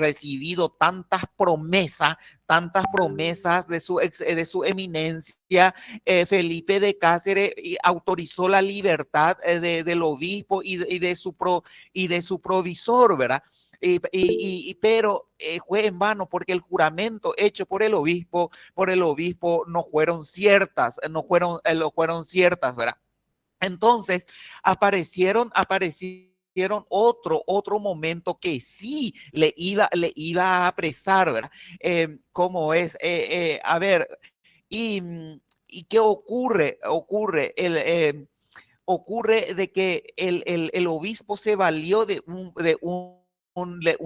recibido tantas promesas de su eminencia, Felipe de Cáceres autorizó la libertad del obispo y de su provisor, ¿verdad? Pero fue en vano porque el juramento hecho por el obispo no fueron ciertas, no fueron ciertas, ¿verdad? Entonces aparecieron otro momento que sí le iba a apresar, ¿verdad? ¿Cómo es? A ver, y, ¿y qué ocurre? Ocurre de que el obispo se valió un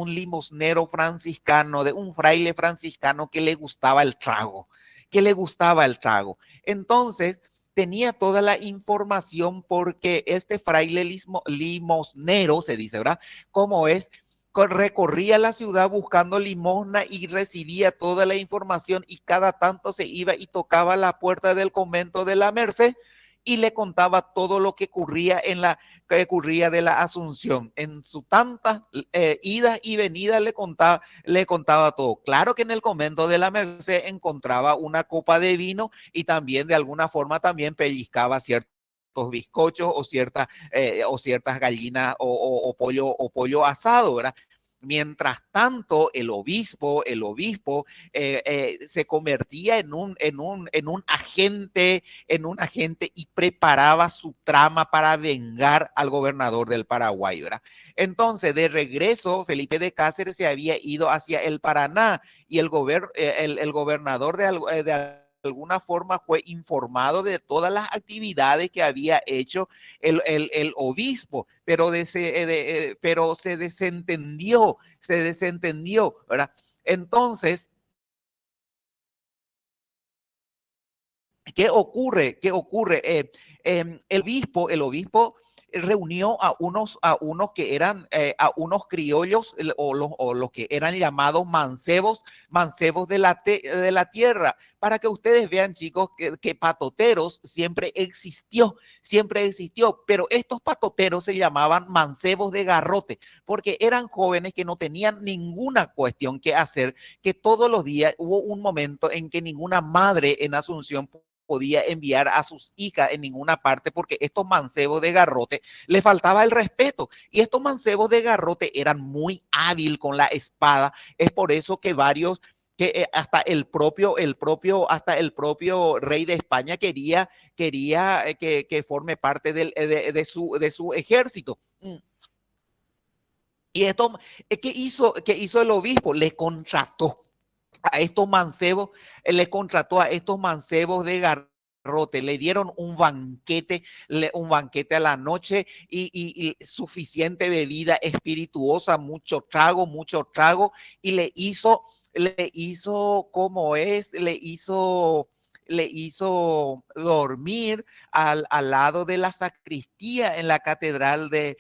limosnero franciscano, de un fraile franciscano que le gustaba el trago, que le gustaba el trago. Entonces, tenía toda la información porque este fraile limosnero, se dice, ¿verdad? ¿Cómo es? Recorría la ciudad buscando limosna y recibía toda la información y cada tanto se iba y tocaba la puerta del convento de la Merced y le contaba todo lo que ocurría de la Asunción. En su tantas idas y venidas le contaba todo. Claro que en el convento de la Merced encontraba una copa de vino y también de alguna forma también pellizcaba ciertos bizcochos o ciertas gallinas o pollo asado, ¿verdad? Mientras tanto, el obispo se convertía en un agente y preparaba su trama para vengar al gobernador del Paraguay, ¿verdad? Entonces, de regreso, Felipe de Cáceres se había ido hacia el Paraná y el gobernador de alguna forma fue informado de todas las actividades que había hecho el obispo, pero se desentendió, ¿verdad? Entonces, ¿qué ocurre? ¿Qué ocurre? El obispo reunió a unos que eran, a unos criollos o los que eran llamados mancebos de la tierra, para que ustedes vean, chicos, que patoteros siempre existió, pero estos patoteros se llamaban mancebos de garrote, porque eran jóvenes que no tenían ninguna cuestión que hacer, que todos los días hubo un momento en que ninguna madre en Asunción podía enviar a sus hijas en ninguna parte porque estos mancebos de garrote les faltaba el respeto y estos mancebos de garrote eran muy hábil con la espada. Es por eso que varios hasta el propio rey de España quería que forme parte de su ejército. Y esto, ¿qué hizo el obispo? Le contrató a estos mancebos, le contrató a estos mancebos de garrote, le dieron un banquete a la noche y suficiente bebida espirituosa, mucho trago, y ¿cómo es? Le hizo dormir al lado de la sacristía en la catedral de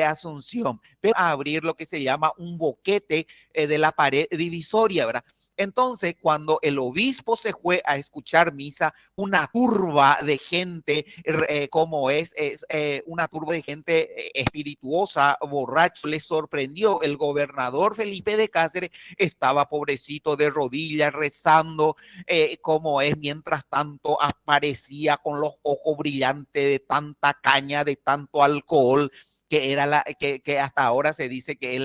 Asunción, pero a abrir lo que se llama un boquete de la pared divisoria, ¿verdad? Entonces, cuando el obispo se fue a escuchar misa, una turba de gente, como una turba de gente espirituosa, borracho, le sorprendió. El gobernador Felipe de Cáceres estaba pobrecito de rodillas rezando, como es, mientras tanto aparecía con los ojos brillantes de tanta caña, de tanto alcohol, que hasta ahora se dice que es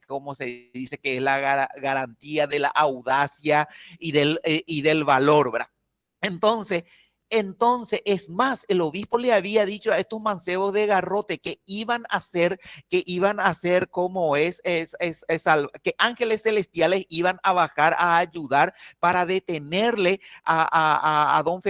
como se dice que es la garantía de la audacia y del valor, ¿verdad? Entonces, entonces, es más, el obispo le había dicho a estos mancebos de garrote que iban a hacer como que ángeles celestiales iban a bajar a ayudar para detenerle a don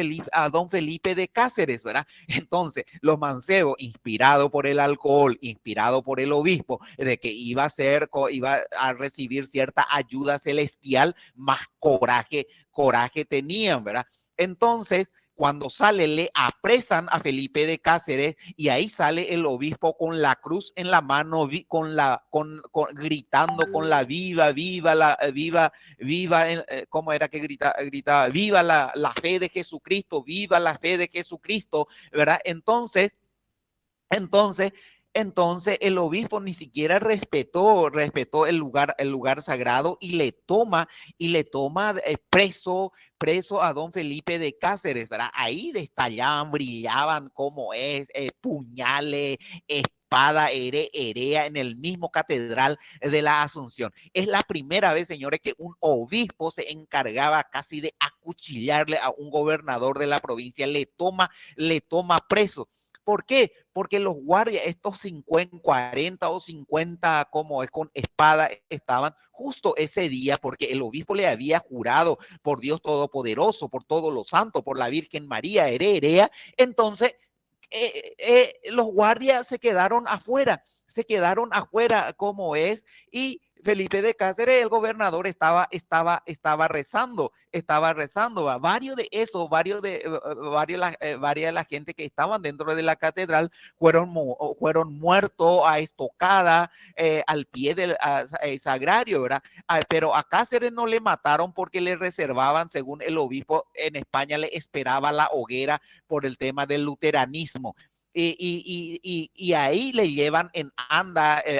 Felipe de Cáceres, ¿verdad? Entonces, los mancebos, inspirado por el alcohol, inspirado por el obispo, de que iba a recibir cierta ayuda celestial, más coraje tenían, ¿verdad? Entonces, cuando sale, le apresan a Felipe de Cáceres y ahí sale el obispo con la cruz en la mano, gritando con la ¿cómo era que gritaba? Viva la fe de Jesucristo, viva la fe de Jesucristo, ¿verdad? Entonces, Entonces el obispo ni siquiera respetó el lugar sagrado y le toma preso a don Felipe de Cáceres, ¿verdad? Ahí destallaban, brillaban como puñales, espada herea en el mismo catedral de la Asunción. Es la primera vez, señores, que un obispo se encargaba casi de acuchillarle a un gobernador de la provincia, le toma preso. ¿Por qué? Porque los guardias, estos 50, 40 o 50, como es con espada, estaban justo ese día porque el obispo le había jurado por Dios Todopoderoso, por todos los santos, por la Virgen María, herea. Entonces, los guardias se quedaron afuera como es, y Felipe de Cáceres, el gobernador, estaba rezando. Varias de la gente que estaban dentro de la catedral fueron muertos a estocada al pie del sagrario, ¿verdad? Pero a Cáceres no le mataron porque le reservaban, según el obispo en España, le esperaba la hoguera por el tema del luteranismo. Y ahí le llevan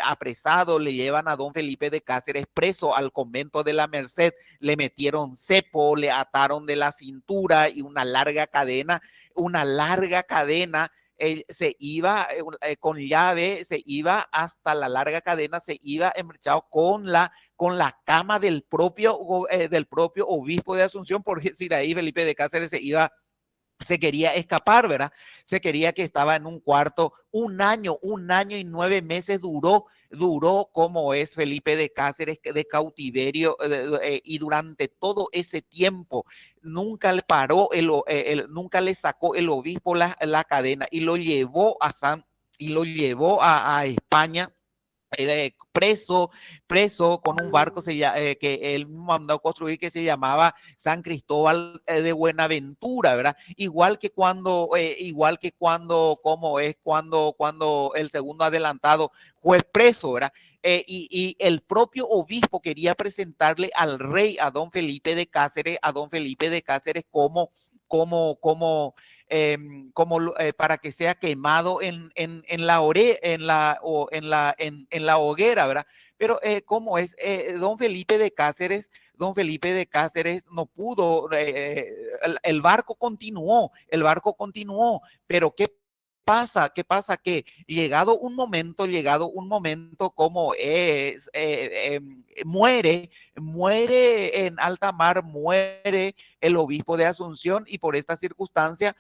apresado, le llevan a don Felipe de Cáceres preso al convento de la Merced, le metieron cepo, le ataron de la cintura y una larga cadena. Se iba con llave, se iba hasta la larga cadena, se iba embrechado con la cama del propio obispo de Asunción, porque si de ahí Felipe de Cáceres se quería escapar, ¿verdad? Se quería que estaba en un cuarto un año y 9 meses duró como es Felipe de Cáceres de cautiverio, y durante todo ese tiempo nunca le paró, nunca le sacó el obispo la cadena y lo llevó a España, preso con un barco que él mandó construir, que se llamaba San Cristóbal de Buenaventura, ¿verdad? Cuando el segundo adelantado fue preso, ¿verdad? Y el propio obispo quería presentarle al rey, a don Felipe de Cáceres, para que sea quemado en la hoguera, ¿verdad? Pero don Felipe de Cáceres no pudo, el barco continuó, pero ¿qué pasa? Que llegado un momento como muere en alta mar, muere el obispo de Asunción, y por esta circunstancia,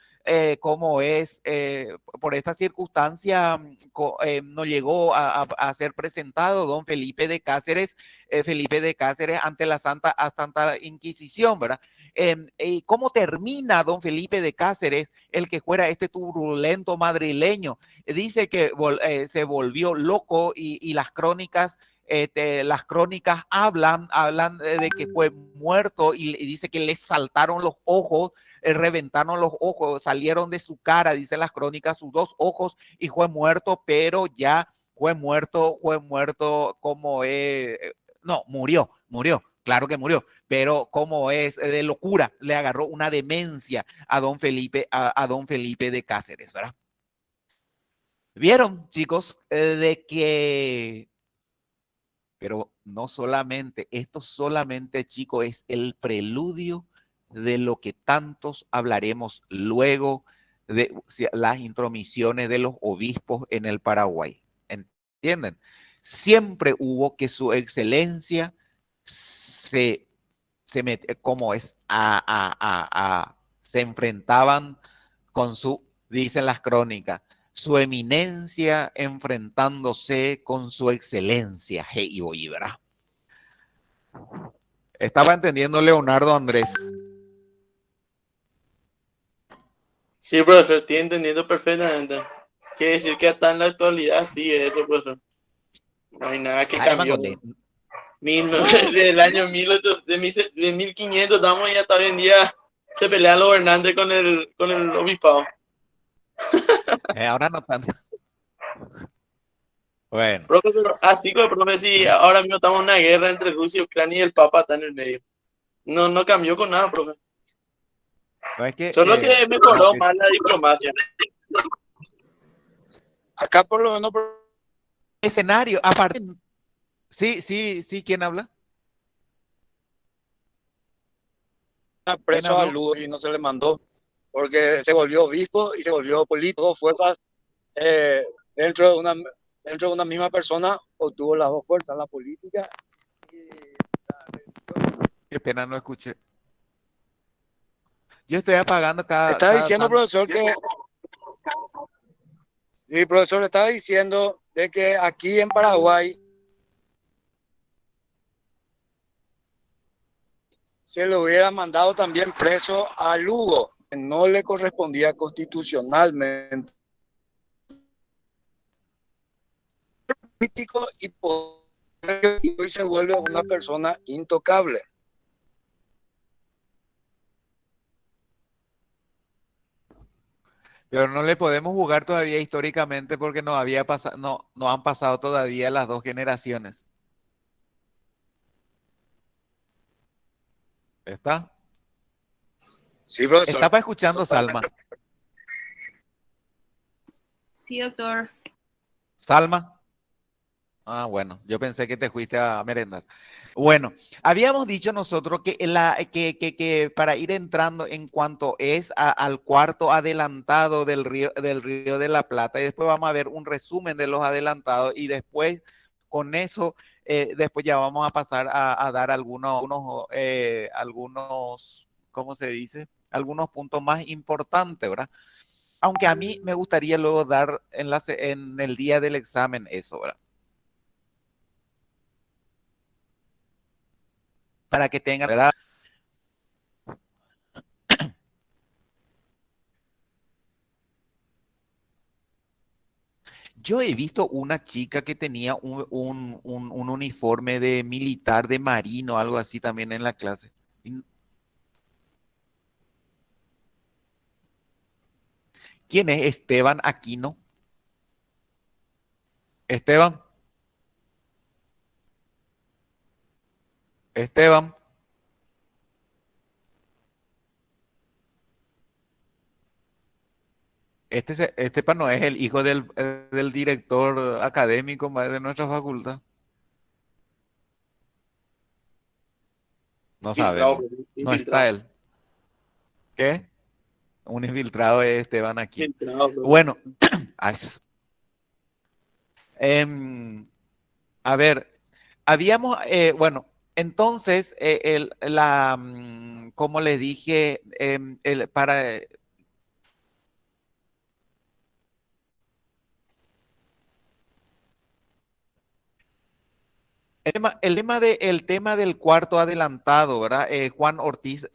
por esta circunstancia, no llegó a ser presentado don Felipe de Cáceres ante la Santa Inquisición, ¿verdad? ¿Cómo termina don Felipe de Cáceres, el que fuera este turbulento madrileño? Dice que se volvió loco, y las crónicas hablan de que fue muerto, y dice que le saltaron los ojos, reventaron los ojos, salieron de su cara, dicen las crónicas, sus dos ojos, y fue muerto, pero ya fue muerto como no, murió, claro que murió, pero como es de locura, le agarró una demencia a don Felipe de Cáceres, ¿verdad? Vieron, chicos, pero no solamente, esto solamente, chicos, es el preludio de lo que tantos hablaremos luego de las intromisiones de los obispos en el Paraguay. ¿Entienden? Siempre hubo que su excelencia se mete, como es, se enfrentaban con dicen las crónicas, su eminencia enfrentándose con su excelencia. Hey, ¿verdad? Estaba entendiendo Leonardo Andrés. Sí, profesor, estoy entendiendo perfectamente. Quiere decir que hasta en la actualidad sigue eso, profesor. No hay nada que cambió. Del año 1800, de 1500 estamos, y hasta hoy en día se pelean los gobernantes con el obispado. Ahora no tanto. Bueno. Profe, así como, profe, si ahora mismo estamos en una guerra entre Rusia y Ucrania y el Papa está en el medio. No cambió con nada, profe. No es que, Solo que mejoró más la diplomacia. Acá por lo menos escenario, aparte, sí, sí, sí, ¿quién habla? ¿Quién Preso a habló? Lugo y no se le mandó porque se volvió obispo y se volvió político, fuerzas eh, dentro de una misma persona obtuvo las dos fuerzas, la política y la religiosa. Qué pena, no escuché. Yo estoy apagando Estaba cada diciendo, tanto. profesor, que mi profesor estaba diciendo de que aquí en Paraguay se le hubiera mandado también preso a Lugo, que no le correspondía constitucionalmente político y hoy se vuelve una persona intocable. Pero no le podemos jugar todavía históricamente porque no había pasado, no, no han pasado todavía las dos generaciones. ¿Está? Sí, profesor. Estaba escuchando Salma. Totalmente. Sí, doctor. Salma. Ah, bueno, yo pensé que te fuiste a merendar. Bueno, habíamos dicho nosotros que para ir entrando en cuanto es al cuarto adelantado del Río de la Plata, y después vamos a ver un resumen de los adelantados, y después con eso, después ya vamos a pasar a dar algunos, ¿cómo se dice? Algunos puntos más importantes, ¿verdad? Aunque a mí me gustaría luego dar en el día del examen eso, ¿verdad? Para que tengan, ¿verdad? Yo he visto una chica que tenía un uniforme de militar, de marino, algo así también en la clase. ¿Quién es Esteban Aquino? Esteban, Esteban, Esteban no es el hijo del director académico de nuestra facultad. No Infiltrado, sabemos. No está infiltrado, él. ¿Qué? Un infiltrado es Esteban Aquino. infiltrado, Bueno, ay, em, a ver, habíamos, bueno, entonces, como le dije, el tema del cuarto adelantado, ¿verdad? Juan Ortiz,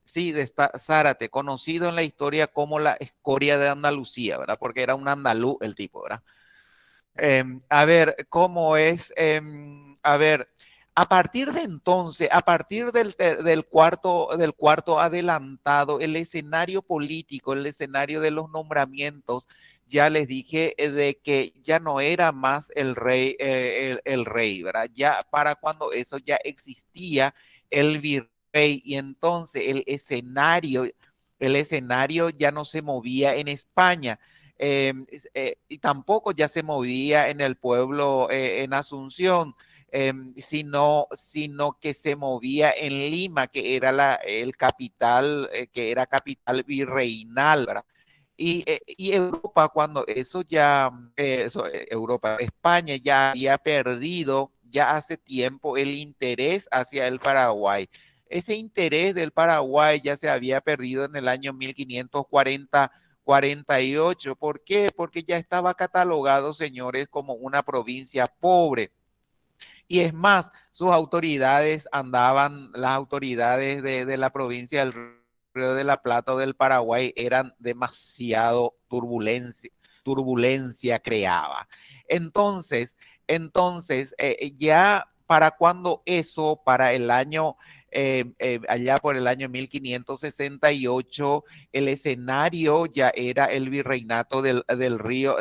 sí, Zárate, conocido en la historia como la escoria de Andalucía, ¿verdad? Porque era un andaluz el tipo, ¿verdad? A ver, ¿cómo es? A ver, a partir de entonces, a partir del cuarto adelantado, el escenario político, el escenario de los nombramientos, ya les dije de que ya no era más el rey, ¿verdad? Ya para cuando eso ya existía el virrey, y entonces el escenario ya no se movía en España, y tampoco ya se movía en el pueblo, en Asunción, sino que se movía en Lima, que era el capital, que era capital virreinal, ¿verdad? Y Europa, cuando Europa, España ya había perdido ya hace tiempo el interés hacia el Paraguay. Ese interés del Paraguay ya se había perdido en el año 1548. ¿Por qué? Porque ya estaba catalogado, señores, como una provincia pobre. Y es más, las autoridades de la provincia del Río de la Plata o del Paraguay eran demasiado turbulencia creaba. Entonces, ya para cuando eso, para el año, allá por el año 1568, el escenario ya era el virreinato del río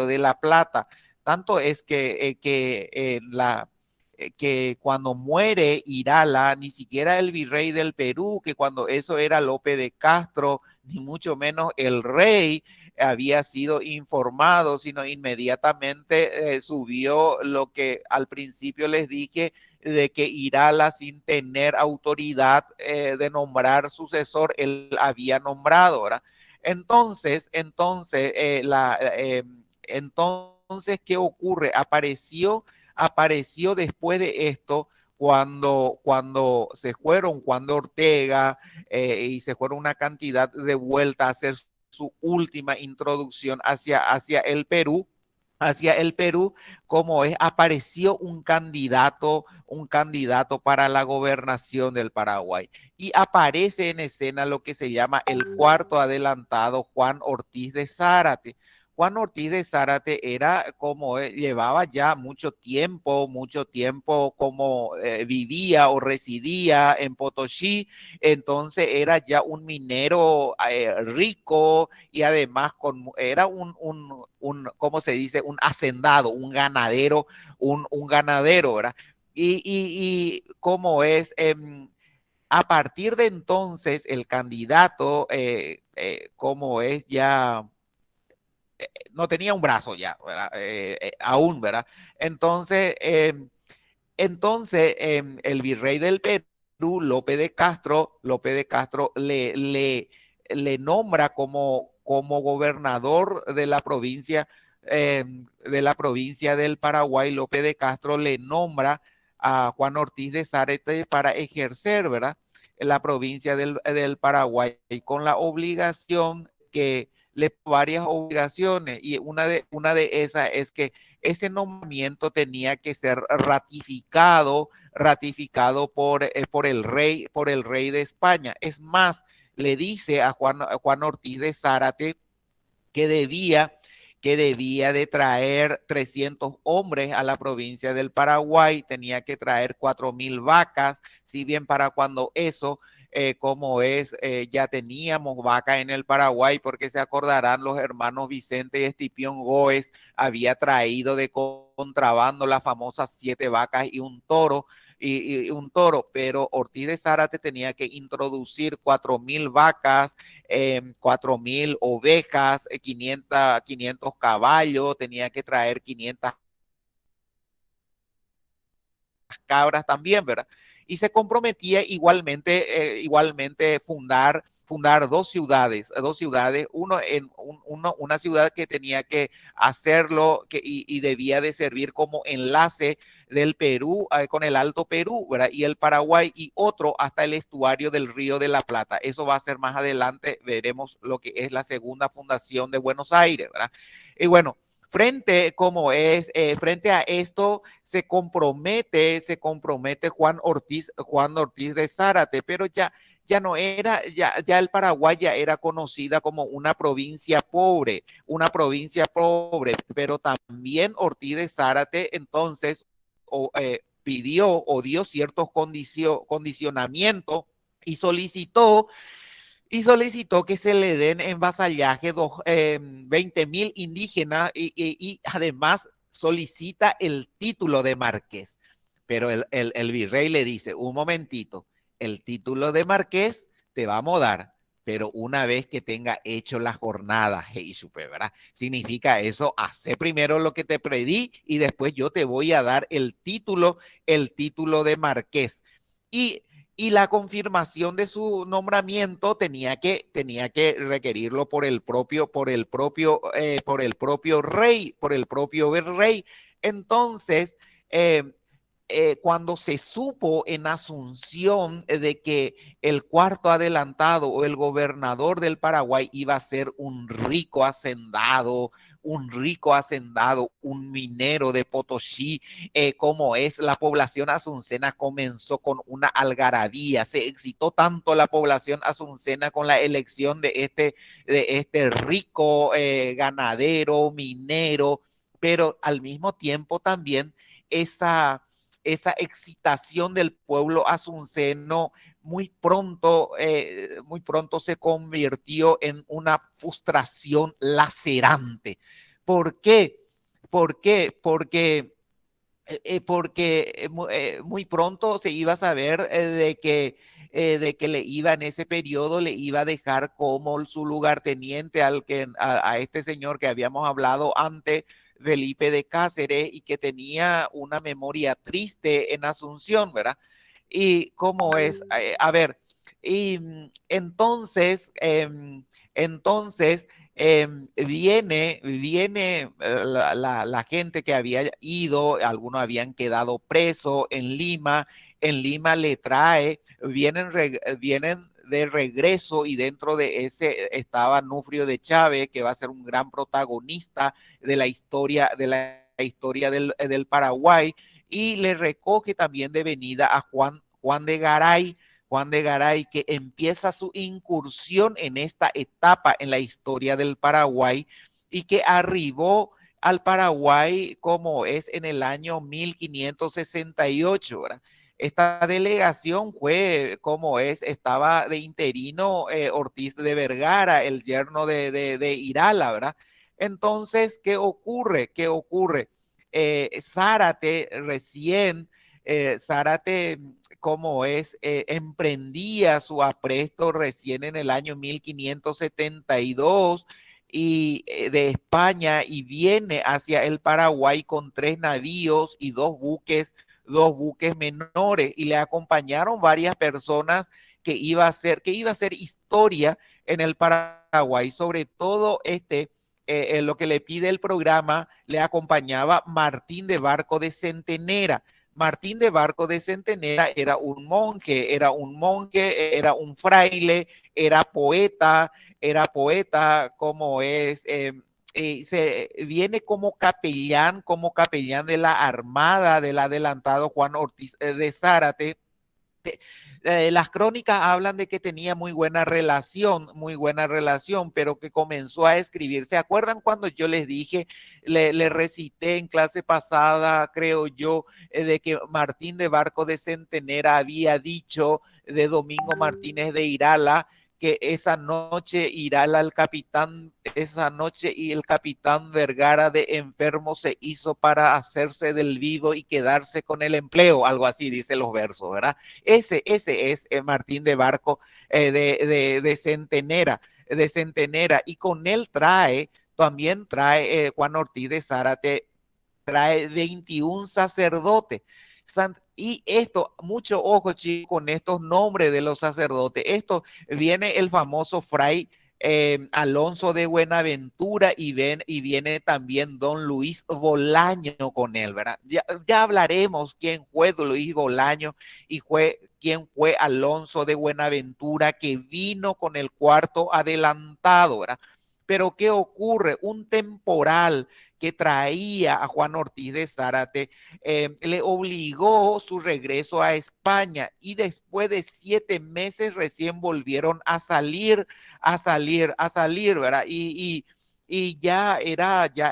de la Plata. Tanto es que cuando muere Irala, ni siquiera el virrey del Perú, que cuando eso era Lope de Castro, ni mucho menos el rey, había sido informado, sino inmediatamente subió lo que al principio les dije, de que Irala, sin tener autoridad de nombrar sucesor, él había nombrado, ¿verdad? Entonces, ¿qué ocurre? Apareció después de esto cuando se fueron, cuando Ortega y se fueron una cantidad de vueltas a hacer su última introducción hacia el Perú, como es, apareció un candidato para la gobernación del Paraguay. Y aparece en escena lo que se llama el cuarto adelantado, Juan Ortiz de Zárate. Juan Ortiz de Zárate era como llevaba ya mucho tiempo como vivía o residía en Potosí, entonces era ya un minero rico y además era ¿cómo se dice? Un hacendado, un ganadero, un ganadero, ¿verdad? Y cómo es, a partir de entonces el candidato, como es ya no tenía un brazo ya, ¿verdad? Aún, ¿verdad? Entonces, el virrey del Perú, López de Castro le nombra como gobernador de la provincia del Paraguay. López de Castro le nombra a Juan Ortiz de Zárate para ejercer, ¿verdad? La provincia del Paraguay, con la obligación que varias obligaciones, y una de esas es que ese nombramiento tenía que ser ratificado por el rey de España. Es más, le dice a Juan Ortiz de Zárate que debía de traer 300 hombres a la provincia del Paraguay, tenía que traer 4.000 vacas, si bien para cuando eso, como es, ya teníamos vaca en el Paraguay, porque se acordarán los hermanos Vicente y Escipión Goes, había traído de contrabando las famosas 7 vacas y un toro, un toro, pero Ortiz de Zárate tenía que introducir 4.000 vacas, 4.000 ovejas, 500 caballos, tenía que traer 500 cabras también, ¿verdad? Y se comprometía igualmente fundar dos ciudades, una ciudad que tenía que hacerlo y debía de servir como enlace del Perú con el Alto Perú, ¿verdad? Y el Paraguay, y otro hasta el estuario del Río de la Plata. Eso va a ser más adelante, veremos lo que es la segunda fundación de Buenos Aires, ¿verdad? Y bueno, frente a esto se compromete Juan Ortiz de Zárate, pero ya no era, ya el Paraguay ya era conocida como una provincia pobre, pero también Ortiz de Zárate entonces pidió o dio ciertos condicionamientos y solicitó que se le den en vasallaje 20.000 indígenas y además solicita el título de marqués. Pero el virrey le dice, un momentito, el título de marqués te vamos a dar, pero una vez que tenga hecho la jornada, hey, super, ¿verdad? Significa eso, hace primero lo que te pedí y después yo te voy a dar el título de marqués. Y la confirmación de su nombramiento tenía que requerirlo por el propio rey, por el propio virrey. Entonces, eh, cuando se supo en Asunción de que el cuarto adelantado o el gobernador del Paraguay iba a ser un rico hacendado, un minero de Potosí, como es la población asuncena, comenzó con una algarabía. Se excitó tanto la población asuncena con la elección de este rico ganadero, minero, pero al mismo tiempo también esa excitación del pueblo asunceno muy pronto se convirtió en una frustración lacerante. ¿Por qué? ¿Por qué? Porque porque muy pronto se iba a saber de que le iba en ese periodo, le iba a dejar como su lugarteniente a este señor que habíamos hablado antes, Felipe de Cáceres, y que tenía una memoria triste en Asunción, ¿verdad? Y cómo es, a ver, y entonces, entonces viene la gente que había ido, algunos habían quedado presos en Lima le trae, vienen de regreso y dentro de ese estaba Nufrio de Chávez, que va a ser un gran protagonista de la historia del Paraguay, y le recoge también de venida a Juan de Garay, Juan de Garay, que empieza su incursión en esta etapa en la historia del Paraguay y que arribó al Paraguay como es en el año 1568, ¿verdad? Esta delegación fue, como es, estaba de interino Ortiz de Vergara, el yerno de Irala, ¿verdad? Entonces, ¿qué ocurre? ¿Qué ocurre? Zárate recién, Zárate, como es, emprendía su apresto recién en el año 1572 y de España y viene hacia el Paraguay con 3 navíos y dos buques menores y le acompañaron varias personas que iba a ser historia en el Paraguay, sobre todo lo que le pide el programa, le acompañaba Martín de Barco de Centenera. Martín de Barco de Centenera era un fraile, era poeta, como es, se viene como capellán de la Armada del adelantado Juan Ortiz de Zárate. Las crónicas hablan de que tenía muy buena relación, pero que comenzó a escribir. ¿Se acuerdan cuando yo les dije, le recité en clase pasada, creo yo, de que Martín de Barco de Centenera había dicho de Domingo Martínez de Irala que esa noche Irala, esa noche y el capitán Vergara de enfermo se hizo para hacerse del vivo y quedarse con el empleo? Algo así dice los versos, ¿verdad? Ese es Martín de Barco de Centenera, y con él también trae Juan Ortiz de Zárate, trae 21 sacerdotes. Y esto, mucho ojo, chicos, con estos nombres de los sacerdotes. Esto viene el famoso fray Alonso de Buenaventura y viene también don Luis Bolaño con él, ¿verdad? Ya hablaremos quién fue don Luis Bolaño y quién fue Alonso de Buenaventura, que vino con el cuarto adelantado, ¿verdad? Pero ¿qué ocurre? Un temporal que traía a Juan Ortiz de Zárate, le obligó su regreso a España y después de 7 meses recién volvieron a salir, ¿verdad? Y ya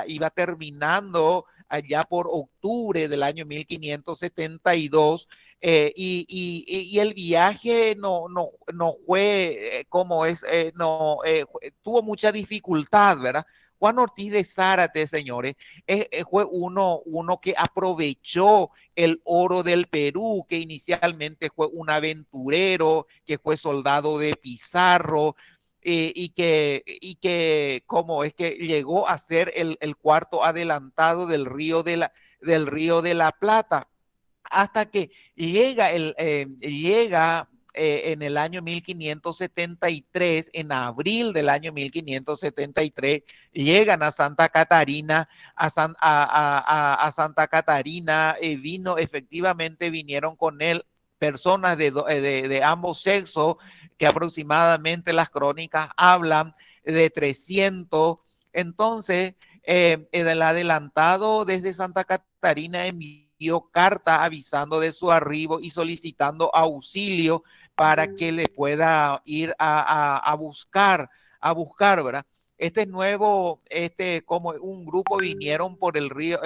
iba terminando allá por octubre del año 1572 y el viaje no fue como es, no, tuvo mucha dificultad, ¿verdad? Juan Ortiz de Zárate, señores, fue uno que aprovechó el oro del Perú, que inicialmente fue un aventurero, que fue soldado de Pizarro, como es que llegó a ser el cuarto adelantado del río de la Plata, hasta que llega en el año 1573, en abril del año 1573, llegan a Santa Catarina, a Santa Catarina, efectivamente vinieron con él personas de ambos sexos, que aproximadamente las crónicas hablan de 300. Entonces, el adelantado desde Santa Catarina envió carta avisando de su arribo y solicitando auxilio para que le pueda ir a buscar, ¿verdad? Como un grupo vinieron por el río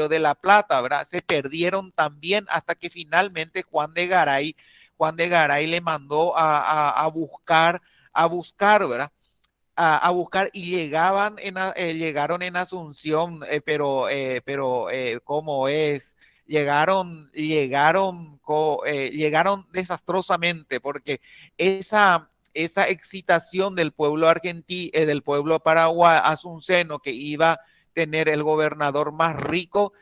de la Plata, ¿verdad? Se perdieron también hasta que finalmente Juan de Garay le mandó a buscar, ¿verdad? a buscar y llegaron en Asunción, pero ¿cómo es? Llegaron desastrosamente porque esa excitación del pueblo argentino, del pueblo paraguay asunceno, que iba a tener el gobernador más rico,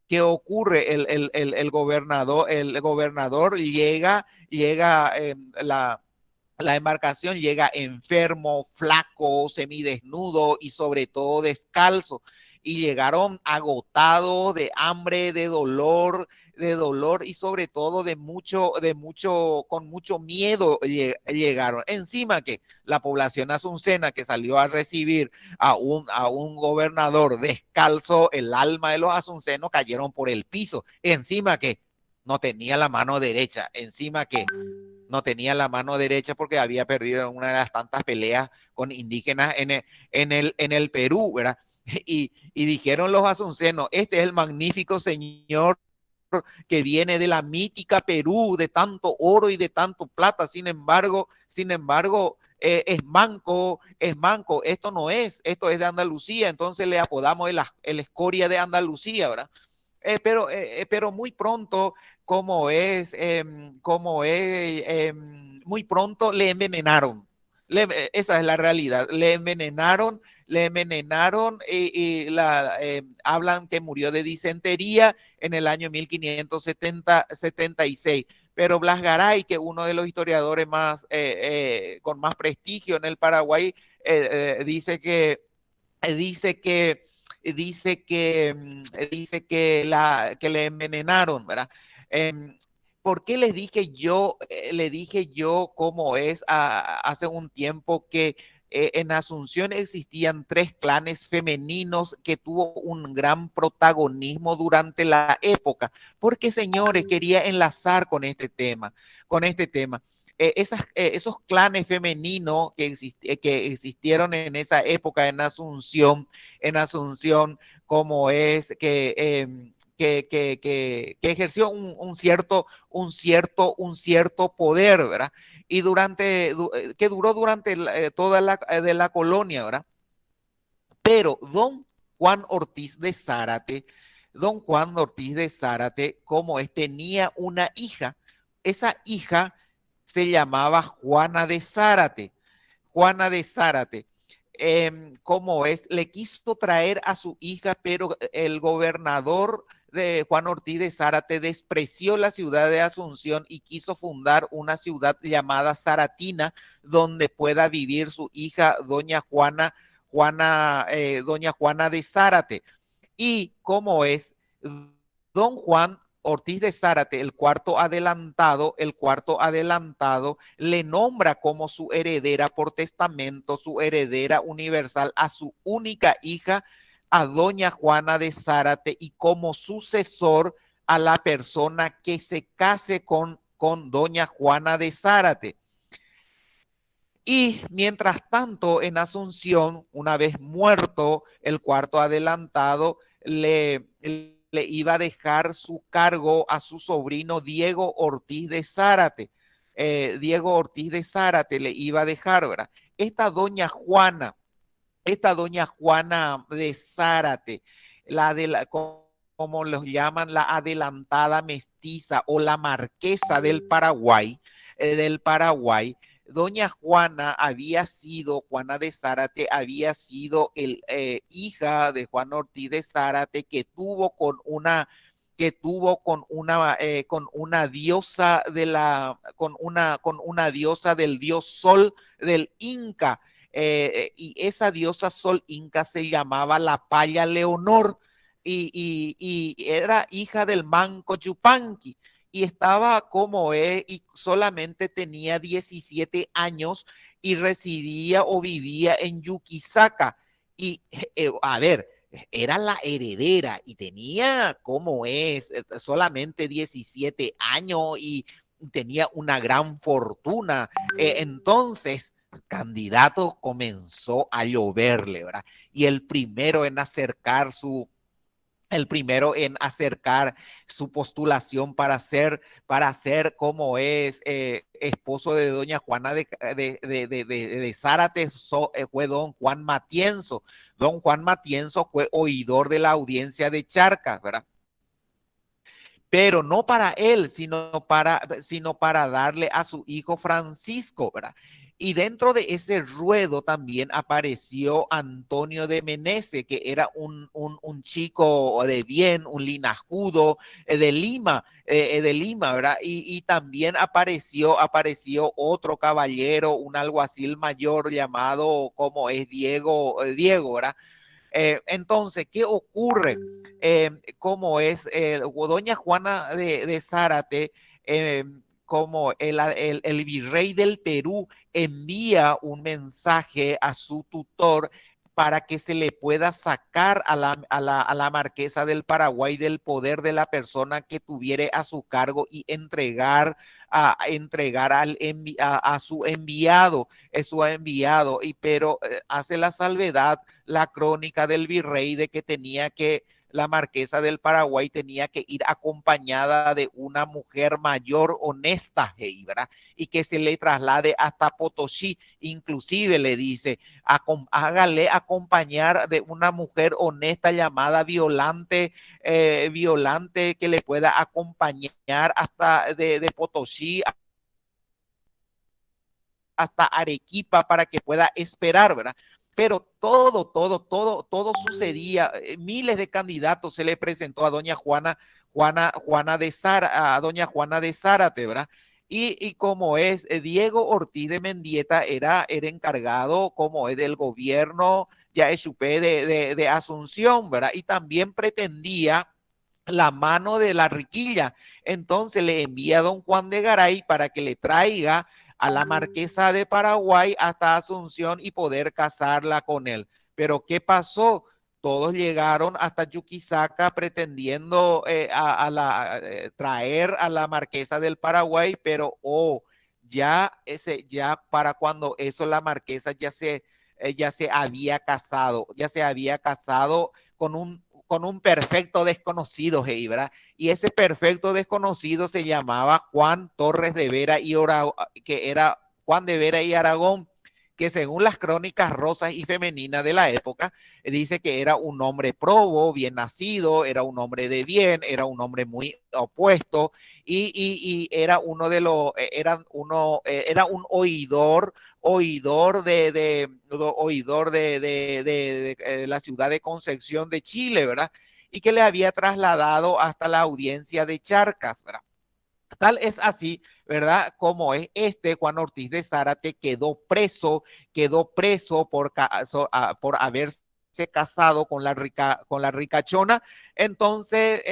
¿qué ocurre? El gobernador llega la embarcación, llega enfermo, flaco, semidesnudo y sobre todo descalzo. Y llegaron agotados de hambre, de dolor y sobre todo con mucho miedo llegaron. Encima que la población asuncena que salió a recibir a un gobernador descalzo, el alma de los asuncenos cayeron por el piso. Encima que no tenía la mano derecha, encima que no tenía la mano derecha porque había perdido en una de las tantas peleas con indígenas en el Perú, ¿verdad? Y dijeron los asuncenos, este es el magnífico señor que viene de la mítica Perú, de tanto oro y de tanto plata, sin embargo, es manco, esto no es, esto es de Andalucía, entonces le apodamos el escoria de Andalucía, ¿verdad? Pero muy pronto, muy pronto le envenenaron. Esa es la realidad. Le envenenaron y hablan que murió de disentería en el año 1576. Pero Blas Garay, que uno de los historiadores con más prestigio en el Paraguay, dice que que le envenenaron, ¿verdad? ¿Por qué les dije yo cómo es hace un tiempo que en Asunción existían 3 clanes femeninos que tuvo un gran protagonismo durante la época? Porque, señores, quería enlazar con este tema. Esos clanes femeninos que existieron en esa época en Asunción, como es que ejerció un cierto poder, ¿verdad? Y que duró durante toda la colonia, ¿verdad? Pero don Juan Ortiz de Zárate, como tenía una hija, esa hija se llamaba Juana de Zárate. Juana de Zárate, le quiso traer a su hija, pero el gobernador de Juan Ortiz de Zárate despreció la ciudad de Asunción y quiso fundar una ciudad llamada Zaratina, donde pueda vivir su hija, doña Juana de Zárate. Y don Juan Ortiz de Zárate, el cuarto adelantado, le nombra como su heredera por testamento, su heredera universal, a su única hija, a doña Juana de Zárate, y como sucesor a la persona que se case con doña Juana de Zárate. Y mientras tanto, en Asunción, una vez muerto el cuarto adelantado, le iba a dejar su cargo a su sobrino Diego Ortiz de Zárate. Diego Ortiz de Zárate le iba a dejar, ¿verdad? Esta doña Juana de Zárate, como los llaman, la adelantada mestiza o la marquesa del Paraguay, doña Juana de Zárate había sido hija de Juan Ortiz de Zárate, con una diosa del dios Sol del Inca, y esa diosa Sol Inca se llamaba la Paya Leonor, y era hija del Manco Yupanqui, y estaba y solamente tenía 17 años y residía o vivía en Yuquisaca. Y a ver, era la heredera y tenía solamente 17 años y tenía una gran fortuna. Entonces, candidato comenzó a lloverle, ¿verdad? Y el primero en acercar el primero en acercar su postulación para ser como es esposo de doña Juana de Zárate, fue don Juan Matienzo. Don Juan Matienzo fue oidor de la audiencia de Charcas, ¿verdad? Pero no para él, sino para darle a su hijo Francisco, ¿verdad? Y dentro de ese ruedo también apareció Antonio de Menece, que era un chico de bien, un linajudo de Lima, ¿verdad? Y también apareció otro caballero, un alguacil mayor llamado como es Diego, ¿verdad? Entonces, ¿qué ocurre? Como es doña Juana de Zárate, como el virrey del Perú envía un mensaje a su tutor para que se le pueda sacar a la marquesa del Paraguay del poder de la persona que tuviere a su cargo y entregar a su enviado, pero hace la salvedad la crónica del virrey de que la marquesa del Paraguay tenía que ir acompañada de una mujer mayor honesta, ¿verdad? Y que se le traslade hasta Potosí, inclusive le dice, hágale acompañar de una mujer honesta llamada Violante que le pueda acompañar hasta de Potosí hasta Arequipa para que pueda esperar, ¿verdad? Pero todo sucedía, miles de candidatos se le presentó a doña a doña Juana de Zárate, ¿verdad? Y como es, Diego Ortiz de Mendieta era encargado, como es del gobierno ya de Asunción, ¿verdad? Y también pretendía la mano de la riquilla. Entonces le envía a don Juan de Garay para que le traiga a la marquesa de Paraguay hasta Asunción y poder casarla con él. Pero ¿qué pasó? Todos llegaron hasta Chuquisaca pretendiendo traer a la marquesa del Paraguay, pero ya para cuando eso la marquesa ya se había casado con un perfecto desconocido, hey, ¿verdad? Y ese perfecto desconocido se llamaba Juan Torres de Vera que era Juan de Vera y Aragón, que según las crónicas rosas y femeninas de la época, dice que era un hombre probo, bien nacido, era un hombre de bien, era un hombre muy opuesto y era uno de los, era un oidor de la ciudad de Concepción de Chile, ¿verdad? Y que le había trasladado hasta la audiencia de Charcas, ¿verdad? Tal es así, ¿verdad? Como es Juan Ortiz de Zárate quedó preso por haberse casado con la ricachona. Entonces,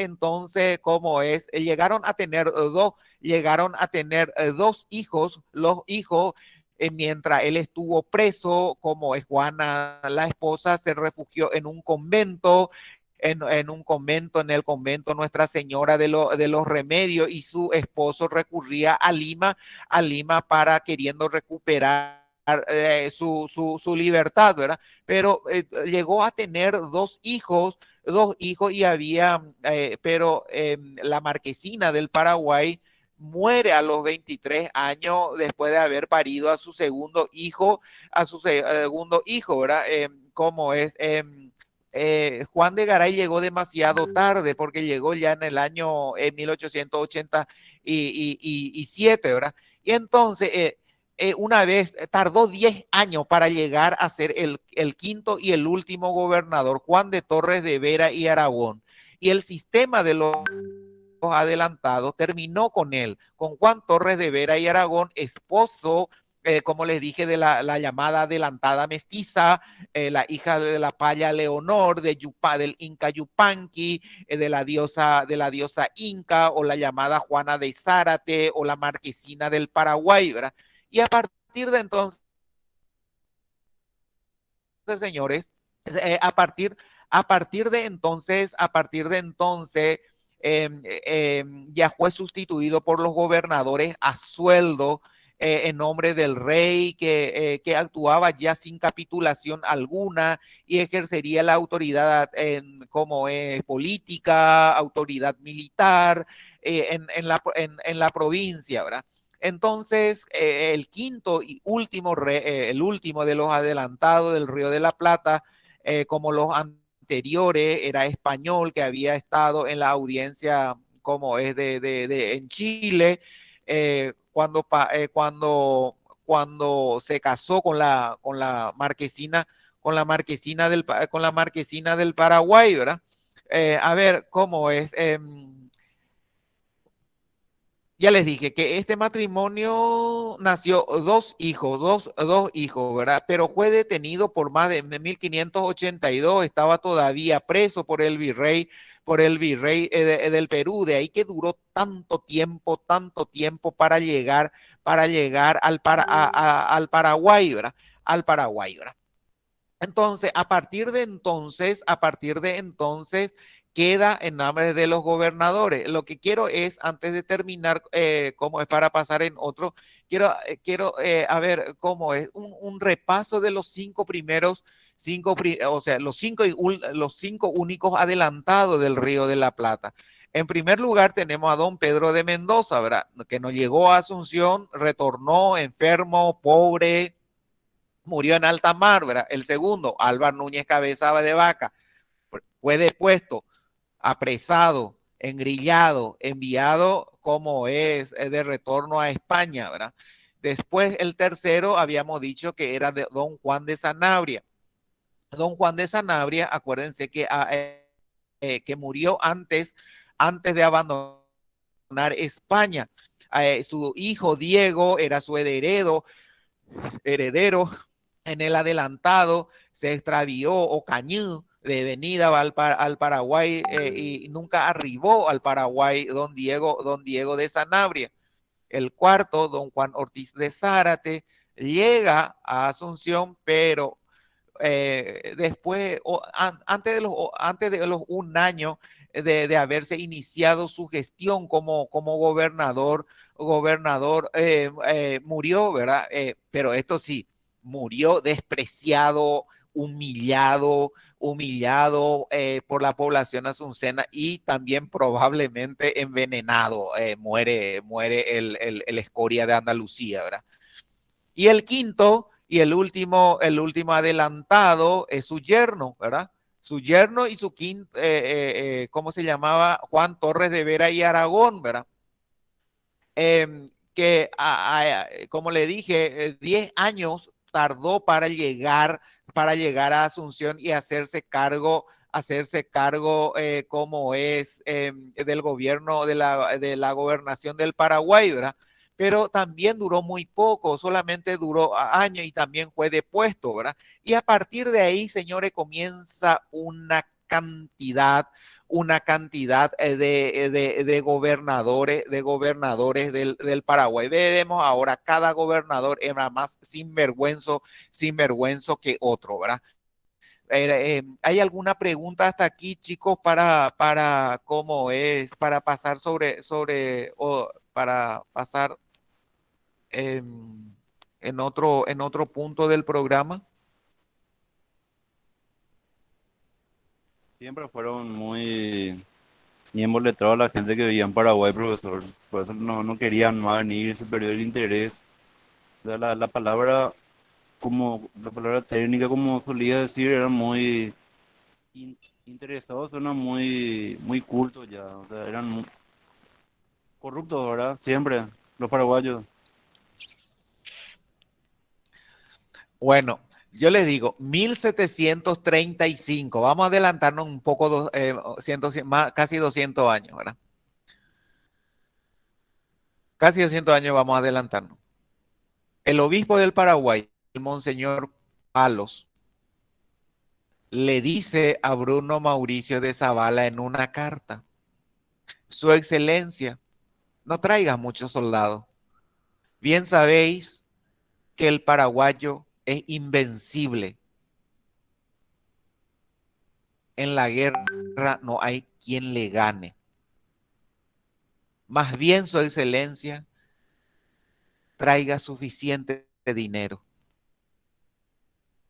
como es, llegaron a tener dos hijos, los hijos, mientras él estuvo preso, como es Juana, la esposa, se refugió en un convento, en el convento Nuestra Señora de los Remedios, y su esposo recurría a Lima para queriendo recuperar su libertad, ¿verdad? Pero llegó a tener dos hijos y pero la marquesina del Paraguay muere a los 23 años después de haber parido a su segundo hijo, ¿verdad? Como es, Juan de Garay llegó demasiado tarde porque llegó ya en el año 1887, ¿verdad? Y entonces, una vez, tardó 10 años para llegar a ser el quinto y el último gobernador, Juan de Torres de Vera y Aragón. Y el sistema de los adelantados terminó con él, con Juan Torres de Vera y Aragón, esposo, como les dije, de la llamada adelantada mestiza, la hija de la paya Leonor, del Inca Yupanqui, de la diosa Inca, o la llamada Juana de Zárate, o la marquesina del Paraguay, ¿verdad? Y a partir de entonces, señores, a partir de entonces, ya fue sustituido por los gobernadores a sueldo, en nombre del rey, que actuaba ya sin capitulación alguna y ejercería la autoridad como política, autoridad militar en la provincia, ¿verdad? Entonces, el quinto y último, el último de los adelantados del Río de la Plata, como los anteriores, era español, que había estado en la audiencia como es en Chile, cuando se casó con la marquesina del Paraguay, ¿verdad? A ver, ¿cómo es? Ya les dije que este matrimonio nació dos hijos, ¿verdad? Pero fue detenido por más de 1582, estaba todavía preso por el virrey del Perú, de ahí que duró tanto tiempo para llegar al Paraguay, ¿verdad? Al Paraguay, ¿verdad? Entonces, a partir de entonces, queda en nombre de los gobernadores. Lo que quiero es, antes de terminar, como es para pasar en otro, quiero a ver cómo es, un repaso de los o sea, los cinco únicos adelantados del Río de la Plata. En primer lugar, tenemos a don Pedro de Mendoza, ¿verdad? Que no llegó a Asunción, retornó enfermo, pobre, murió en alta mar, ¿verdad? El segundo, Álvaro Núñez Cabeza de Vaca, fue depuesto, apresado, engrillado, enviado como es de retorno a España, ¿verdad? Después el tercero habíamos dicho que era de don Juan de Sanabria. Don Juan de Sanabria, acuérdense que murió antes de abandonar España. Su hijo Diego era su heredero en el adelantado, se extravió o cañó de venida al Paraguay y nunca arribó al Paraguay don Diego de Sanabria. El cuarto, don Juan Ortiz de Zárate, llega a Asunción, pero después, antes de los un año de haberse iniciado su gestión como gobernador murió, ¿verdad? Pero esto sí, murió despreciado, humillado por la población asuncena y también probablemente envenenado. Muere el escoria de Andalucía, ¿verdad? Y el quinto y el último adelantado es su yerno, ¿verdad? Su yerno y su quinto, ¿cómo se llamaba? Juan Torres de Vera y Aragón, ¿verdad? Que, como le dije, 10 años tardó para llegar a Asunción y hacerse cargo como es del gobierno de la gobernación del Paraguay, ¿verdad? Pero también duró muy poco, solamente duró años y también fue depuesto, ¿verdad? Y a partir de ahí, señores, comienza una cantidad de gobernadores del Paraguay. Veremos ahora, cada gobernador era más sinvergüenzo que otro, ¿verdad? ¿Hay alguna pregunta hasta aquí, chicos, para cómo es, para pasar o para pasar en otro punto del programa? Siempre fueron muy bien letrados la gente que vivía en Paraguay, profesor. Por eso no querían más venir, se perdió el interés. O sea, la palabra, como la palabra técnica, como solía decir, era muy interesados, suena muy culto ya. O sea, eran corruptos, ¿verdad? Siempre, los paraguayos. Bueno, yo les digo, 1735, vamos a adelantarnos un poco, casi 200 años, ¿verdad? Casi 200 años vamos a adelantarnos. El obispo del Paraguay, el monseñor Palos, le dice a Bruno Mauricio de Zavala en una carta: Su Excelencia, no traiga muchos soldados. Bien sabéis que el paraguayo es invencible. En la guerra no hay quien le gane. Más bien, Su Excelencia, traiga suficiente dinero,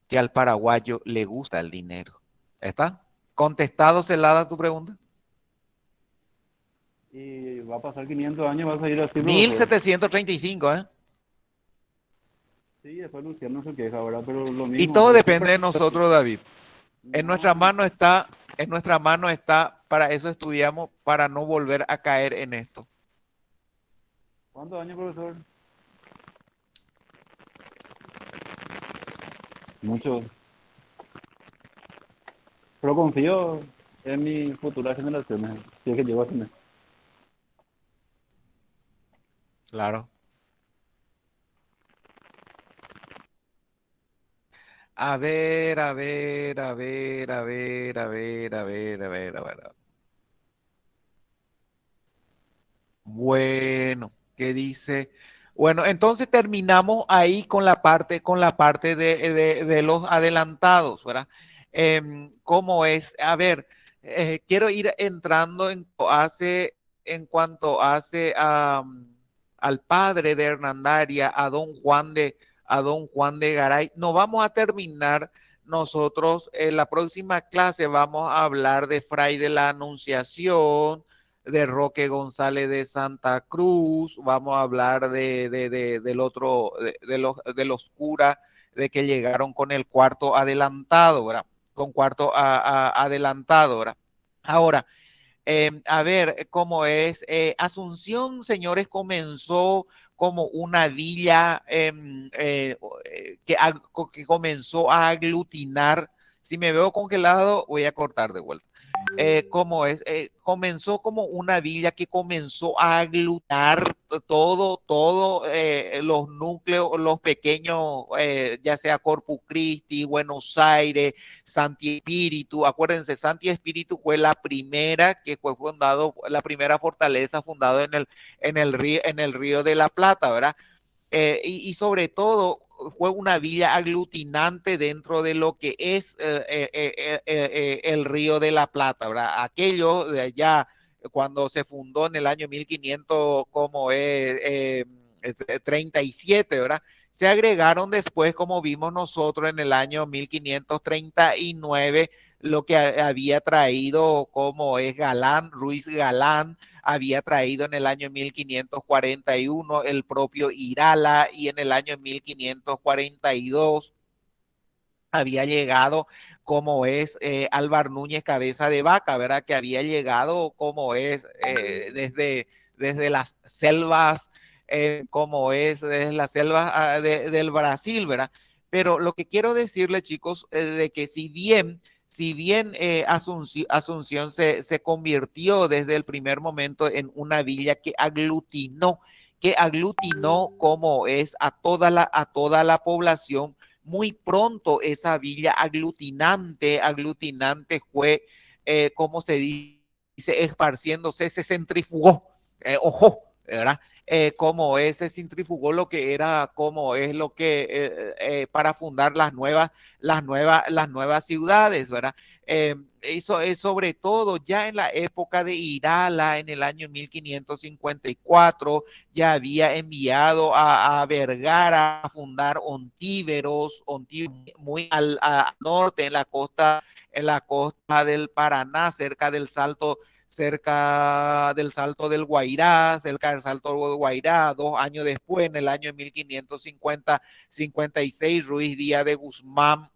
que al paraguayo le gusta el dinero. ¿Está? ¿Contestado, Celada, tu pregunta? Y va a pasar 500 años, va a seguir así, profesor. 1735, ¿eh? Sí, después Luciano se queja, ¿verdad? Pero lo mismo. Y todo pero depende de nosotros, David. En nuestra no, mano está, para eso estudiamos, para no volver a caer en esto. ¿Cuántos años, profesor? Muchos. Pero confío en mis futuras generaciones, si es que llego a tener. Claro. A ver, a ver, a ver, a ver, a ver, a ver, a ver, a ver. Bueno, ¿qué dice? Bueno, entonces terminamos ahí con la parte de los adelantados, ¿verdad? ¿Cómo es? A ver, quiero ir entrando en cuanto hace al padre de Hernandaria, a don Juan de Garay. No vamos a terminar nosotros, en la próxima clase vamos a hablar de Fray de la Anunciación, de Roque González de Santa Cruz, vamos a hablar del otro, de los curas, de que llegaron con el cuarto adelantado, ¿verdad? Con cuarto adelantado, ¿verdad? Ahora, a ver cómo es. Asunción, señores, comenzó como una villa que comenzó a aglutinar. Si me veo congelado, voy a cortar de vuelta. ¿Cómo es? Comenzó como una villa que comenzó a aglutinar todo los núcleos, los pequeños, ya sea Corpus Christi, Buenos Aires, Santi Espíritu. Acuérdense, Santi Espíritu fue la primera que fue fundado, la primera fortaleza fundada en el río de la Plata, ¿verdad? Y sobre todo fue una villa aglutinante dentro de lo que es el río de la Plata, ¿verdad? Aquello de allá, cuando se fundó en el año 1500, como es 37, ¿verdad? Se agregaron después, como vimos nosotros, en el año 1539, lo que había traído como es Galán, Ruiz Galán, había traído en el año 1541 el propio Irala, y en el año 1542 había llegado como es Álvar Núñez Cabeza de Vaca, ¿verdad? Que había llegado como es desde las selvas, como es desde las selvas del Brasil, ¿verdad? Pero lo que quiero decirle, chicos, de que si bien Asunción se convirtió desde el primer momento en una villa que aglutinó como es a toda la población, muy pronto esa villa aglutinante fue, como se dice, esparciéndose, se centrifugó, ojo, ¿verdad? Como se centrifugó lo que era, como es lo que, para fundar las nuevas ciudades, ¿verdad? Eso es sobre todo ya en la época de Irala, en el año 1554, ya había enviado a Vergara a fundar Ontíveros, muy al norte, en la costa del Paraná, cerca del Salto del Guairá, cerca del Salto del Guairá. 2 años después, en el año 1556, Ruiz Díaz de Guzmán,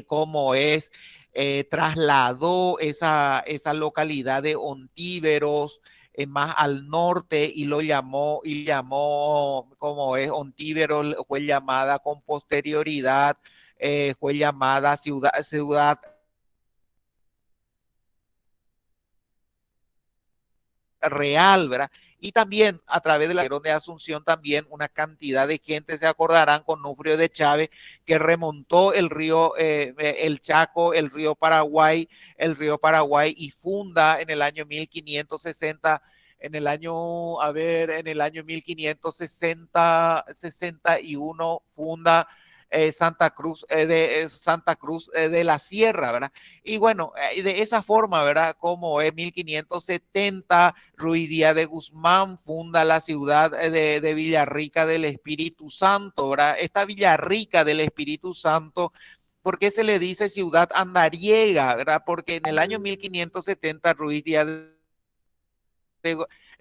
como es, trasladó esa localidad de Ontíveros más al norte, y llamó como es Ontíveros, fue llamada con posterioridad, fue llamada ciudad real, ¿verdad? Y también a través de la de Asunción, también una cantidad de gente se acordarán con Nufrio de Chávez, que remontó el río, el Chaco, el río Paraguay, y funda en el año 1560, en el año 1561 funda Santa Cruz de la Sierra, ¿verdad? Y bueno, de esa forma, ¿verdad? Como en 1570, Ruiz Díaz de Guzmán funda la ciudad de Villarrica del Espíritu Santo, ¿verdad? Esta Villarrica del Espíritu Santo, ¿por qué se le dice ciudad andariega, verdad? Porque en el año 1570 Ruiz Díaz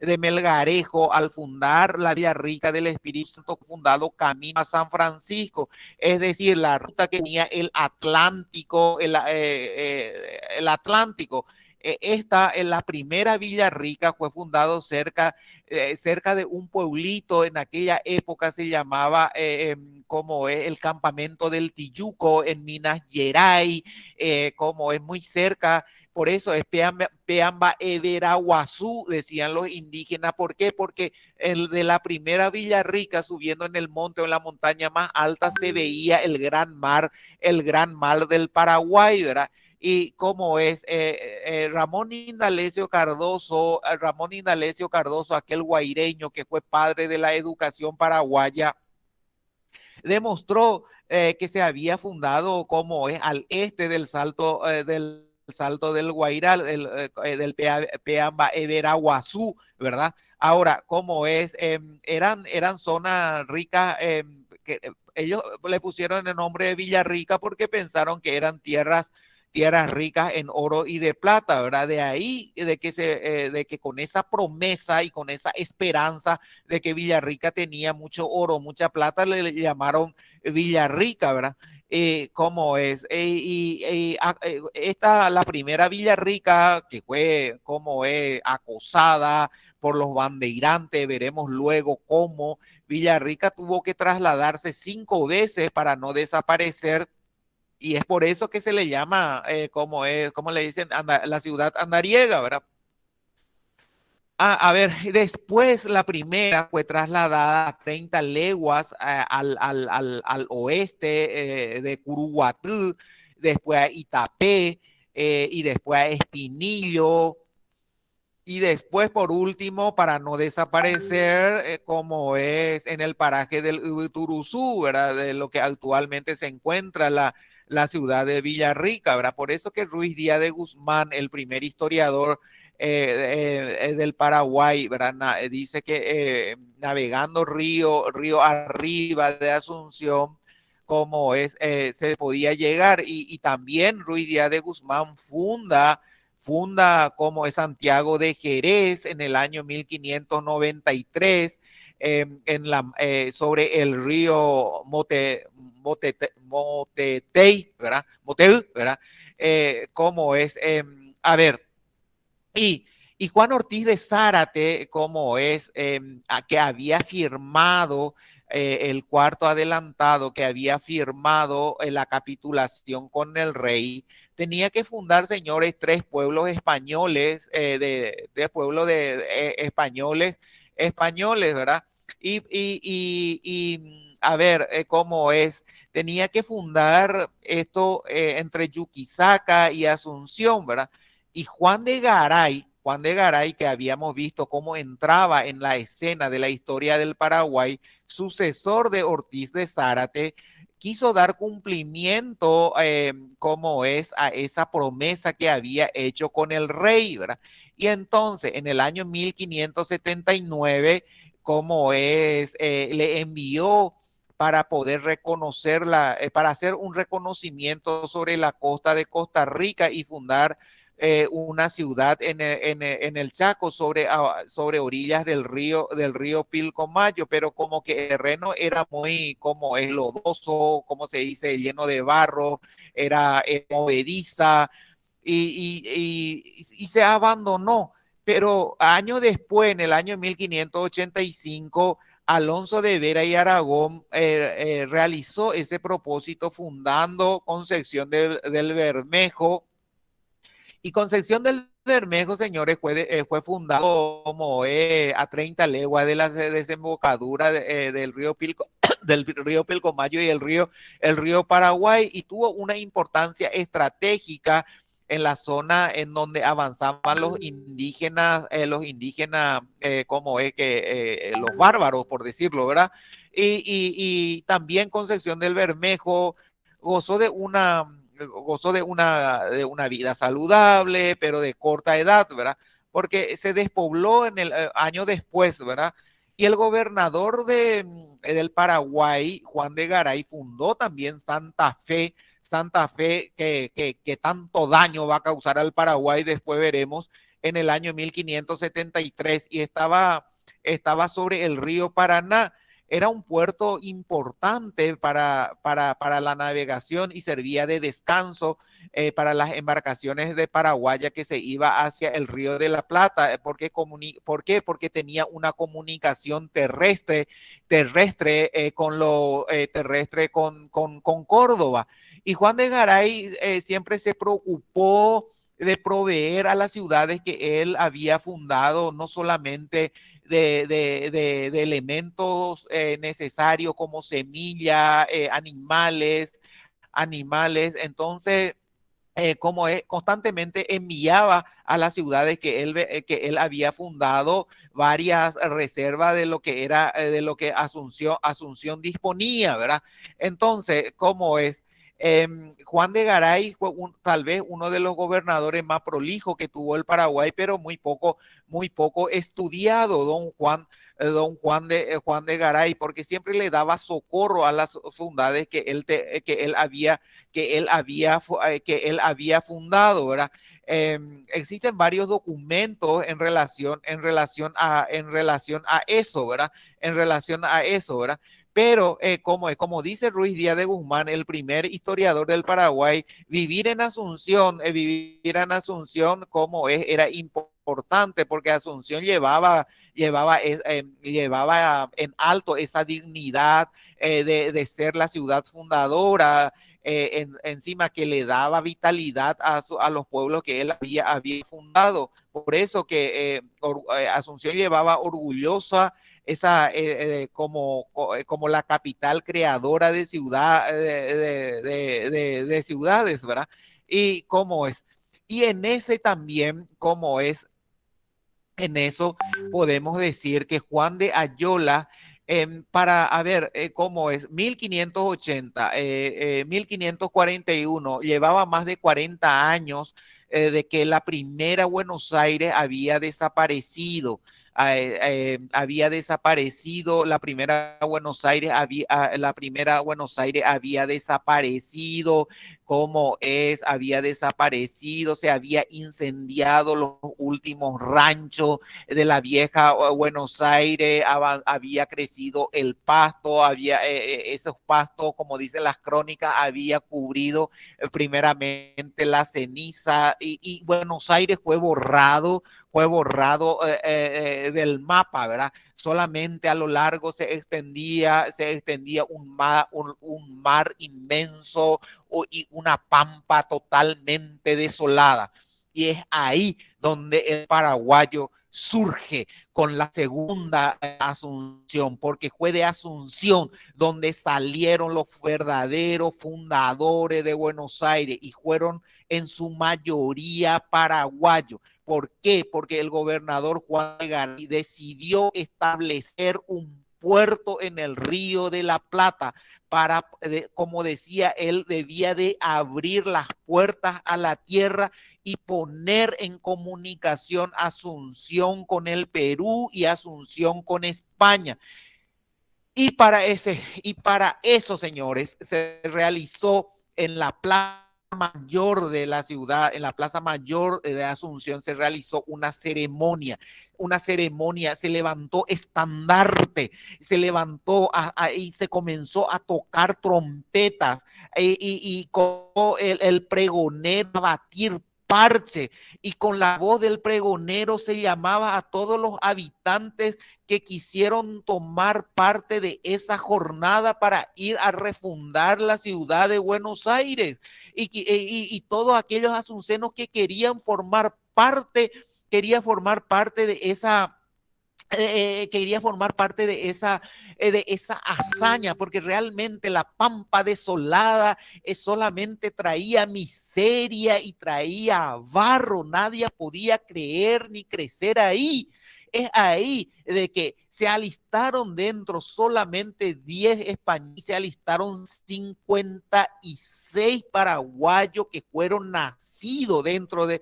de Melgarejo, al fundar la Villarrica del Espíritu Santo, fundado camino a San Francisco, es decir, la ruta que tenía el Atlántico, el Atlántico. Esta, en la primera Villarrica, fue fundado cerca de un pueblito, en aquella época se llamaba como es el campamento del Tiyuco, en Minas Gerais, como es muy cerca. Por eso es Peamba Everaguazú, decían los indígenas. ¿Por qué? Porque el de la primera Villarrica, subiendo en el monte o en la montaña más alta, se veía el gran mar del Paraguay, ¿verdad? Y como es Ramón Indalecio Cardoso, aquel guaireño que fue padre de la educación paraguaya, demostró que se había fundado como es al este del Salto del Guairal, del Peamba Everaguazú, ¿verdad? Ahora, como es, eran zonas ricas, que ellos le pusieron el nombre de Villarrica porque pensaron que eran tierras ricas en oro y de plata, ¿verdad? De ahí, de que con esa promesa y con esa esperanza de que Villarrica tenía mucho oro, mucha plata, le llamaron Villarrica, ¿verdad? ¿Cómo es? Esta, la primera Villarrica, que fue como es acosada por los bandeirantes, veremos luego cómo Villarrica tuvo que trasladarse 5 veces para no desaparecer, y es por eso que se le llama, como le dicen, la ciudad andariega, ¿verdad? A ver, después la primera fue trasladada a 30 leguas al oeste de Curuguatú, después a Itapé, y después a Espinillo, y después, por último, para no desaparecer, como es en el paraje del Ubuturuzú, ¿verdad? De lo que actualmente se encuentra la ciudad de Villarrica, ¿verdad? Por eso que Ruiz Díaz de Guzmán, el primer historiador del Paraguay, ¿verdad? Dice que navegando río arriba de Asunción, como es, se podía llegar, y también Ruiz Díaz de Guzmán funda como es Santiago de Jerez en el año 1593, sobre el río Motetey, ¿verdad? Motel, ¿verdad? Como es, a ver, y, y Juan Ortiz de Zárate, como es, que había firmado el cuarto adelantado, que había firmado la capitulación con el rey, tenía que fundar, señores, 3 pueblos españoles, de pueblos españoles, ¿verdad? A ver, ¿cómo es? Tenía que fundar esto entre Yuquisaca y Asunción, ¿verdad? Y Juan de Garay, que habíamos visto cómo entraba en la escena de la historia del Paraguay, sucesor de Ortiz de Zárate, quiso dar cumplimiento, como es, a esa promesa que había hecho con el rey, ¿verdad? Y entonces, en el año 1579, como es, le envió para poder reconocerla, para hacer un reconocimiento sobre la costa de Costa Rica y fundar una ciudad en el Chaco, sobre orillas del río Pilcomayo, pero como que el terreno era muy, como es lodoso, como se dice, lleno de barro, era movediza, y se abandonó. Pero años después, en el año 1585, Alonso de Vera y Aragón realizó ese propósito fundando Concepción del Bermejo, y Concepción del Bermejo, señores, fue fundado como a 30 leguas de la desembocadura del río del río Pilcomayo y el río Paraguay, y tuvo una importancia estratégica en la zona en donde avanzaban los indígenas, como es que los bárbaros, por decirlo, ¿verdad? y también Concepción del Bermejo gozó de una, de una vida saludable, pero de corta edad, ¿verdad? Porque se despobló en el año después, ¿verdad? Y el gobernador del Paraguay, Juan de Garay, fundó también Santa Fe que tanto daño va a causar al Paraguay, después veremos, en el año 1573, y estaba sobre el río Paraná. Era un puerto importante para la navegación y servía de descanso para las embarcaciones de Paraguaya que se iba hacia el Río de la Plata. ¿Por qué? Porque tenía una comunicación terrestre con Córdoba. Y Juan de Garay siempre se preocupó de proveer a las ciudades que él había fundado, no solamente de elementos necesarios como semilla, animales. Entonces, como constantemente enviaba a las ciudades que él había fundado varias reservas de lo que era, de lo que Asunción disponía, ¿verdad? Entonces, ¿cómo es? Juan de Garay fue tal vez uno de los gobernadores más prolijos que tuvo el Paraguay, pero muy poco estudiado, Juan de Garay, porque siempre le daba socorro a las ciudades que él había fundado, ¿verdad? Existen varios documentos en relación a eso, ¿verdad? En relación a eso, ¿verdad? Pero como dice Ruiz Díaz de Guzmán, el primer historiador del Paraguay, vivir en Asunción, como era importante, porque Asunción llevaba en alto esa dignidad de ser la ciudad fundadora, encima que le daba vitalidad a los pueblos que él había fundado. Por eso que Asunción llevaba orgullosa como la capital creadora de ciudades, ¿verdad? Y cómo es. Y en ese también, cómo es, en eso podemos decir que Juan de Ayola, a ver, ¿cómo es? 1580, 1541, llevaba más de 40 años de que la primera Buenos Aires había desaparecido, la primera Buenos Aires había desaparecido, había desaparecido, se había incendiado los últimos ranchos de la vieja Buenos Aires, había crecido el pasto, esos pastos, como dicen las crónicas, había cubrido primeramente la ceniza, y Buenos Aires fue borrado del mapa, ¿verdad? Solamente a lo largo se extendía un mar inmenso y una pampa totalmente desolada. Y es ahí donde el paraguayo surge con la segunda Asunción, porque fue de Asunción donde salieron los verdaderos fundadores de Buenos Aires y fueron en su mayoría paraguayos. ¿Por qué? Porque el gobernador Juan de Garay decidió establecer un puerto en el Río de la Plata como decía él, debía de abrir las puertas a la tierra y poner en comunicación Asunción con el Perú y Asunción con España. Y para eso, señores, se realizó en la plaza mayor de la ciudad, en la plaza mayor de Asunción, se realizó una ceremonia, se levantó estandarte, y se comenzó a tocar trompetas, y con el pregonero a batir parche, y con la voz del pregonero se llamaba a todos los habitantes que quisieron tomar parte de esa jornada para ir a refundar la ciudad de Buenos Aires, y todos aquellos asuncenos que querían formar parte de esa hazaña, porque realmente la pampa desolada solamente traía miseria y traía barro, nadie podía creer ni crecer ahí. es ahí de que se alistaron dentro solamente 10 españoles, se alistaron 56 paraguayos que fueron nacidos dentro de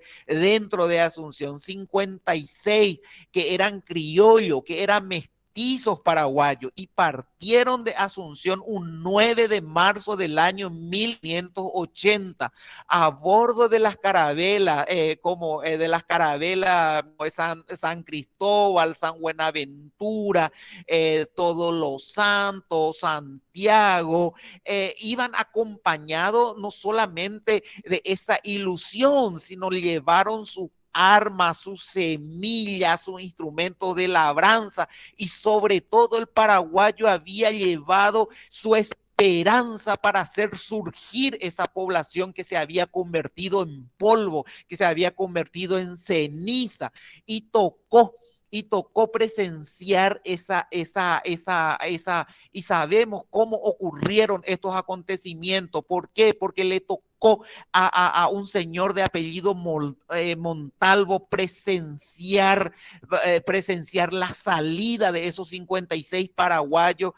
Asunción, 56 que eran criollos, que eran mestizos paraguayos, y partieron de Asunción un 9 de marzo del año 1580 a bordo de las carabelas, de las carabelas San Cristóbal, San Buenaventura, Todos los Santos, Santiago, iban acompañados no solamente de esa ilusión, sino llevaron su armas, sus semillas, sus instrumentos de labranza, y sobre todo el paraguayo había llevado su esperanza para hacer surgir esa población que se había convertido en polvo, que se había convertido en ceniza, y tocó presenciar y sabemos cómo ocurrieron estos acontecimientos. ¿Por qué? Porque le tocó a un señor de apellido Montalvo presenciar la salida de esos 56 paraguayos,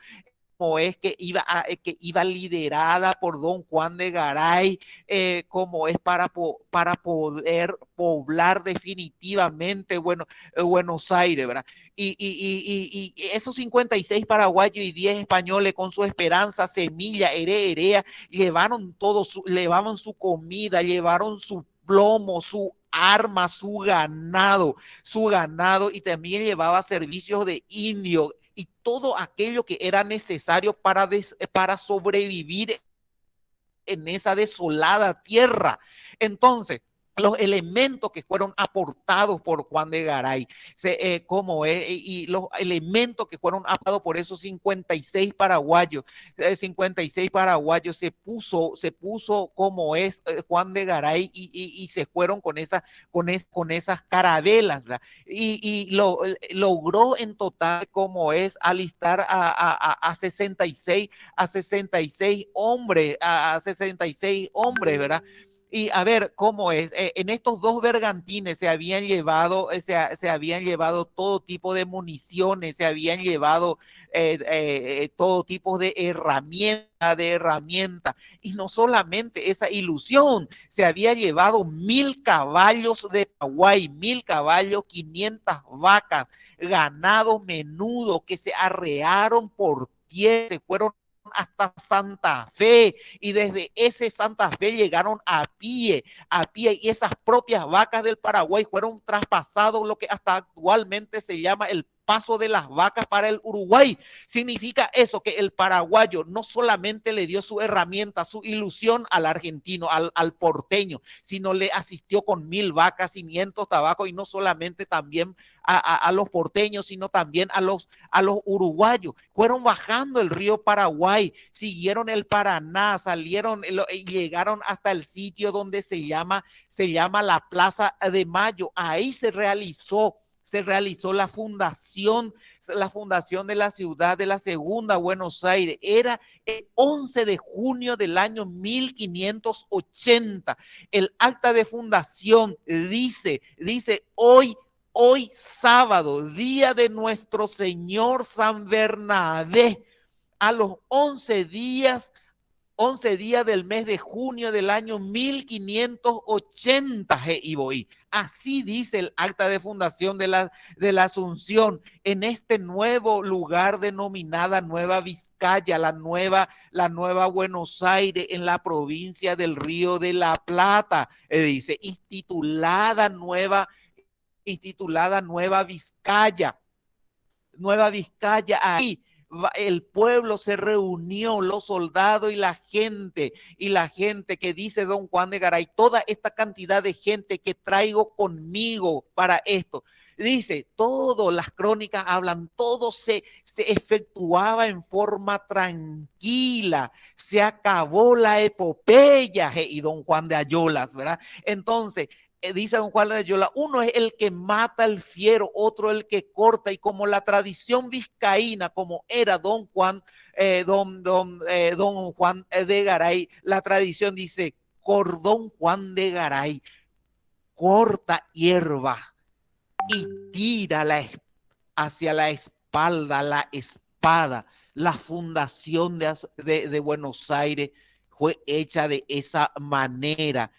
como es que iba liderada por don Juan de Garay, como es para poder poblar definitivamente Buenos Aires, ¿verdad? Y esos 56 paraguayos y 10 españoles con su esperanza, semilla, herea, llevaban su comida, llevaron su plomo, su arma, su ganado, y también llevaba servicios de indio y todo aquello que era necesario para sobrevivir en esa desolada tierra. Entonces, los elementos que fueron aportados por Juan de Garay, y los elementos que fueron aportados por esos 56 paraguayos, se puso como es Juan de Garay, y se fueron con esas carabelas, ¿verdad? Y logró en total como es alistar a 66 hombres, ¿verdad? Y a ver cómo es, en estos dos bergantines se habían llevado todo tipo de municiones, se habían llevado todo tipo de herramientas, y no solamente esa ilusión, se había llevado 1000 caballos de Paraguay, 1000 caballos, 500 vacas, ganados menudo que se arrearon por tierra, se fueron hasta Santa Fe, y desde ese Santa Fe llegaron a pie, y esas propias vacas del Paraguay fueron traspasados, lo que hasta actualmente se llama el paso de las vacas para el Uruguay. Significa eso, que el paraguayo no solamente le dio su herramienta, su ilusión al argentino, al porteño, sino le asistió con 1000 vacas, 500 tabacos, y no solamente también a los porteños, sino también a los uruguayos. Fueron bajando el río Paraguay, siguieron el Paraná, salieron y llegaron hasta el sitio donde se llama la Plaza de Mayo. Ahí se realizó la fundación de la ciudad de la Segunda Buenos Aires. Era el 11 de junio del año 1580. El acta de fundación dice hoy sábado, día de nuestro Señor San Bernabé, a los 11 días del mes de junio del año 1580, así dice el acta de fundación de la Asunción, en este nuevo lugar denominada Nueva Vizcaya, la nueva Buenos Aires, en la provincia del Río de la Plata, dice, intitulada Nueva Vizcaya. Ahí el pueblo se reunió, los soldados y la gente que dice don Juan de Garay, toda esta cantidad de gente que traigo conmigo para esto. Dice, todas las crónicas hablan, todo se efectuaba en forma tranquila, se acabó la epopeya, y don Juan de Ayolas, ¿verdad? Entonces, dice don Juan de Ayola, uno es el que mata el fiero, otro el que corta, y como la tradición vizcaína, como era don Juan de Garay, la tradición dice, don Juan de Garay corta hierba y tira hacia la espalda, la espada. La fundación de Buenos Aires fue hecha de esa manera.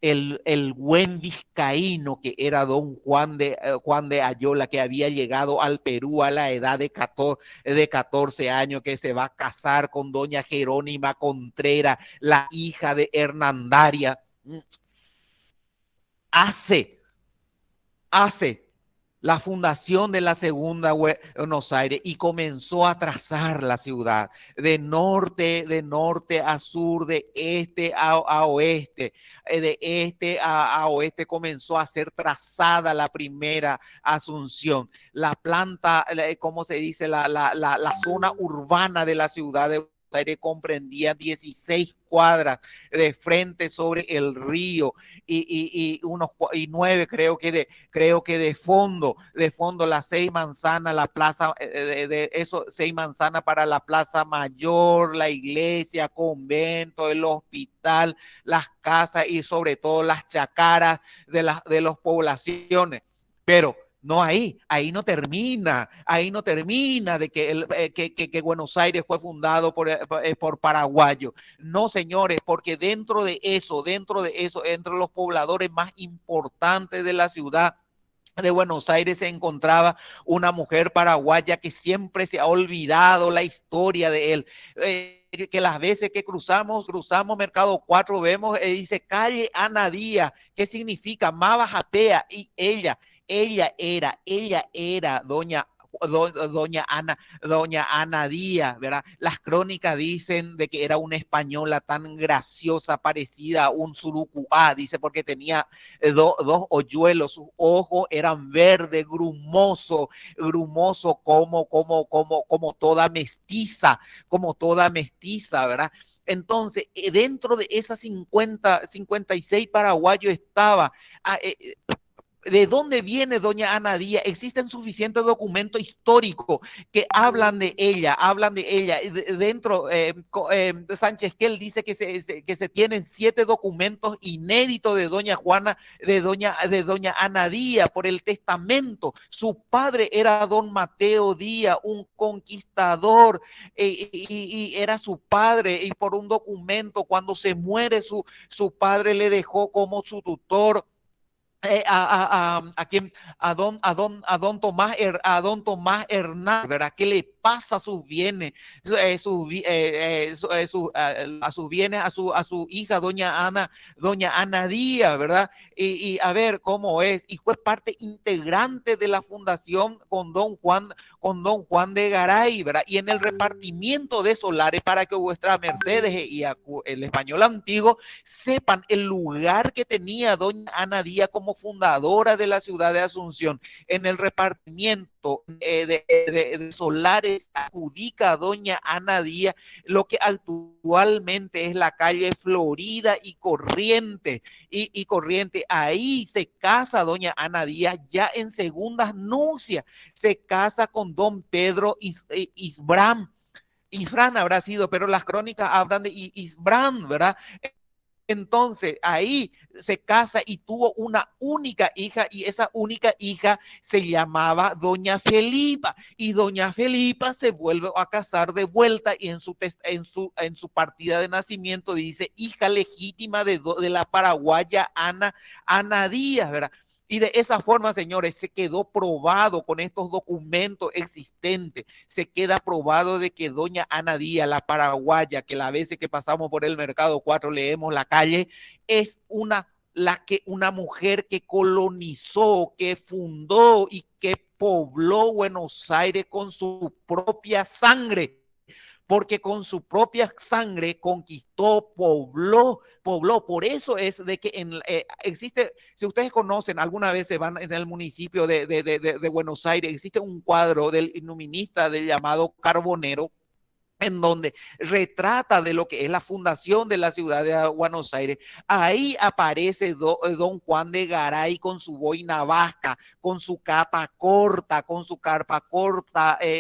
El buen vizcaíno que era don Juan de Ayola, que había llegado al Perú a la edad de 14 años, que se va a casar con doña Jerónima Contreras, la hija de Hernandaria, hace la fundación de la segunda Buenos Aires y comenzó a trazar la ciudad de norte a sur, de este a oeste, de este a oeste comenzó a ser trazada la primera Asunción. La planta, ¿cómo se dice? La zona urbana de la ciudad de Buenos Aires comprendía 16 cuadras de frente sobre el río y 9 creo que de fondo las 6 manzanas, la plaza, eso 6 manzanas para la plaza mayor, la iglesia, convento, el hospital, las casas y sobre todo las chacaras de las poblaciones. Pero no ahí no termina de que Buenos Aires fue fundado por paraguayos. No, señores, porque dentro de eso, entre los pobladores más importantes de la ciudad de Buenos Aires se encontraba una mujer paraguaya que siempre se ha olvidado la historia de él. Que las veces que cruzamos Mercado 4 vemos, dice calle Ana Díaz, ¿qué significa? Maba Japea, y ella era doña Ana Díaz, ¿verdad? Las crónicas dicen de que era una española tan graciosa, parecida a un surucuá, dice, porque tenía dos hoyuelos, sus ojos eran verdes, grumoso como toda mestiza, ¿verdad? Entonces, dentro de esas 56 paraguayos estaba... ¿De dónde viene doña Ana Díaz? Existen suficientes documentos históricos que hablan de ella. Dentro, Sánchez Quel dice que se tienen 7 documentos inéditos de doña Juana, de doña Ana Díaz por el testamento. Su padre era don Mateo Díaz, un conquistador, y era su padre, y por un documento, cuando se muere su padre le dejó como su tutor a don Tomás Hernández, ¿verdad? ¿Qué le pasa a sus bienes, a sus bienes, a su hija doña Ana Díaz, ¿verdad? Y a ver cómo es, y fue parte integrante de la fundación con don Juan de Garay, ¿verdad? Y en el repartimiento de solares, para que vuestras mercedes y el español antiguo sepan el lugar que tenía doña Ana Díaz como fundadora de la ciudad de Asunción. En el repartimiento de solares adjudica a doña Ana Díaz lo que actualmente es la calle Florida y Corriente, y Corriente. Ahí se casa doña Ana Díaz ya en segundas nupcias, se casa con don Pedro Isbrán habrá sido, pero las crónicas hablan de Isbrán, ¿verdad? Entonces ahí se casa y tuvo una única hija, y esa única hija se llamaba doña Felipa, y doña Felipa se vuelve a casar de vuelta, y en su partida de nacimiento dice hija legítima de la paraguaya Ana Díaz, ¿verdad? Y de esa forma, señores, se quedó probado con estos documentos existentes, se queda probado de que doña Ana Díaz, la paraguaya, que las veces que pasamos por el Mercado 4 leemos la calle, es una mujer que colonizó, que fundó y que pobló Buenos Aires con su propia sangre, porque con su propia sangre conquistó, pobló. Por eso es de que existe, si ustedes conocen, alguna vez se van en el municipio de Buenos Aires, existe un cuadro del iluminista del llamado Carbonero, en donde retrata de lo que es la fundación de la ciudad de Buenos Aires. Ahí aparece don Juan de Garay con su boina vasca, con su capa corta,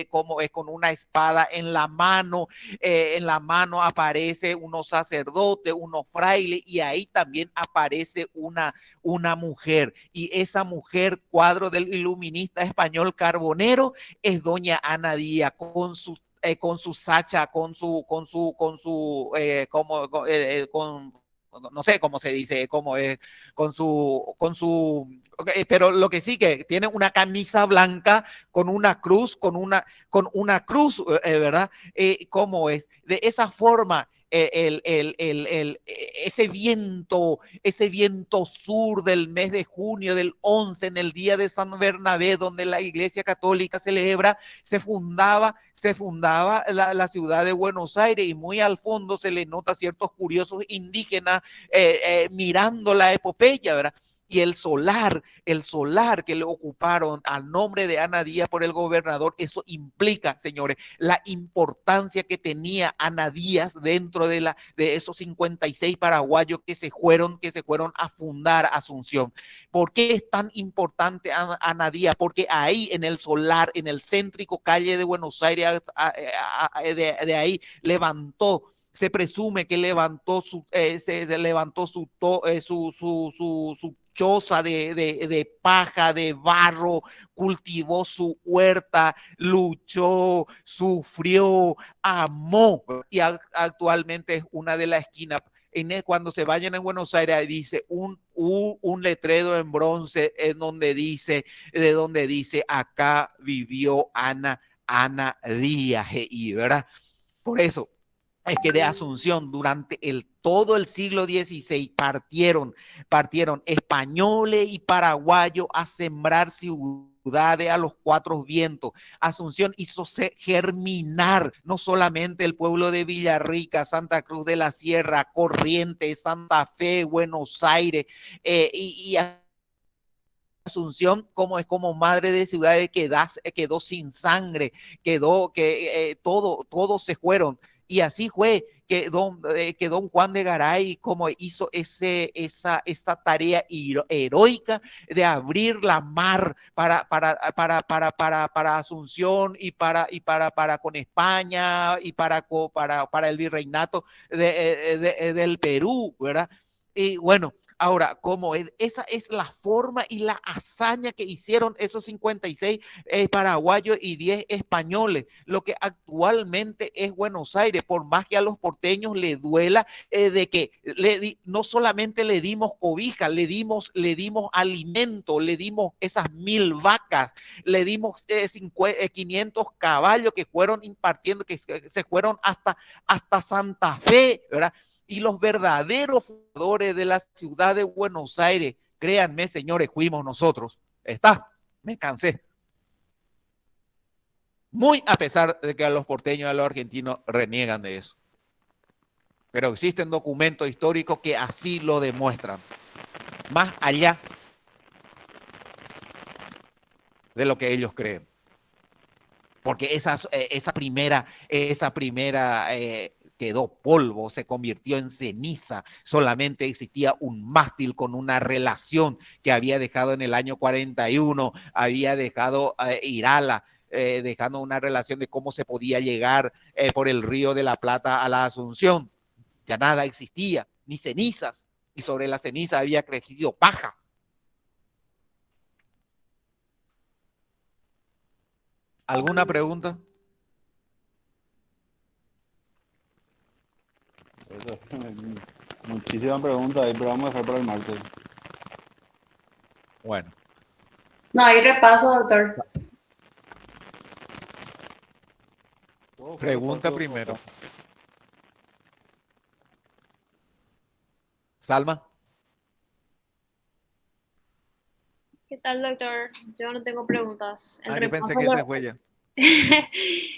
como es con una espada en la mano aparece unos sacerdotes, unos frailes, y ahí también aparece una mujer, y esa mujer, cuadro del iluminista español Carbonero, es doña Ana Díaz, con su sacha, no sé cómo se dice, cómo es, pero lo que sí que tiene una camisa blanca con con una cruz, ¿verdad? ¿Cómo es? De esa forma, ese viento sur del mes de junio, del 11, en el día de San Bernabé, donde la Iglesia Católica celebra, se fundaba la ciudad de Buenos Aires, y muy al fondo se le nota ciertos curiosos indígenas mirando la epopeya, ¿verdad? Y el solar que le ocuparon al nombre de Ana Díaz por el gobernador, eso implica, señores, la importancia que tenía Ana Díaz dentro de esos 56 paraguayos que se fueron a fundar Asunción. ¿Por qué es tan importante Ana Díaz? Porque ahí en el solar, en el céntrico calle de Buenos Aires, de ahí se presume que se levantó su choza de paja, de barro, cultivó su huerta, luchó, sufrió, amó, y actualmente es una de las esquinas. Cuando se vayan en Buenos Aires, dice un letrero en bronce de donde dice acá vivió Ana Díaz, ¿verdad? Por eso es que de Asunción durante todo el siglo XVI partieron españoles y paraguayos a sembrar ciudades a los cuatro vientos. Asunción hizo germinar no solamente el pueblo de Villarrica, Santa Cruz de la Sierra, Corrientes, Santa Fe, Buenos Aires, y Asunción como madre de ciudades quedó sin sangre, todos se fueron. Y así fue que don Juan de Garay como hizo esa tarea heroica de abrir la mar para Asunción y para con España y para el virreinato del Perú, ¿verdad? Y bueno, ahora, esa es la forma y la hazaña que hicieron esos 56 paraguayos y 10 españoles, lo que actualmente es Buenos Aires, por más que a los porteños les duela, de que no solamente le dimos cobija, le dimos alimento, le dimos esas 1000 vacas, le dimos 500 caballos que fueron impartiendo, que se fueron hasta Santa Fe, ¿verdad? Y los verdaderos fundadores de la ciudad de Buenos Aires, créanme, señores, fuimos nosotros. Me cansé. Muy a pesar de que a los porteños y a los argentinos reniegan de eso. Pero existen documentos históricos que así lo demuestran. Más allá de lo que ellos creen. Porque esa primera quedó polvo, se convirtió en ceniza. Solamente existía un mástil con una relación que había dejado en el año 41, había dejado Irala, dejando una relación de cómo se podía llegar por el Río de la Plata a la Asunción. Ya nada existía, ni cenizas, y sobre la ceniza había crecido paja. ¿Alguna pregunta? Muchísimas preguntas ahí, pero vamos a dejar para el martes. Bueno. No hay repaso, doctor. Pregunta primero. Salma. ¿Qué tal, doctor? Yo no tengo preguntas. Yo pensé que se fue ya.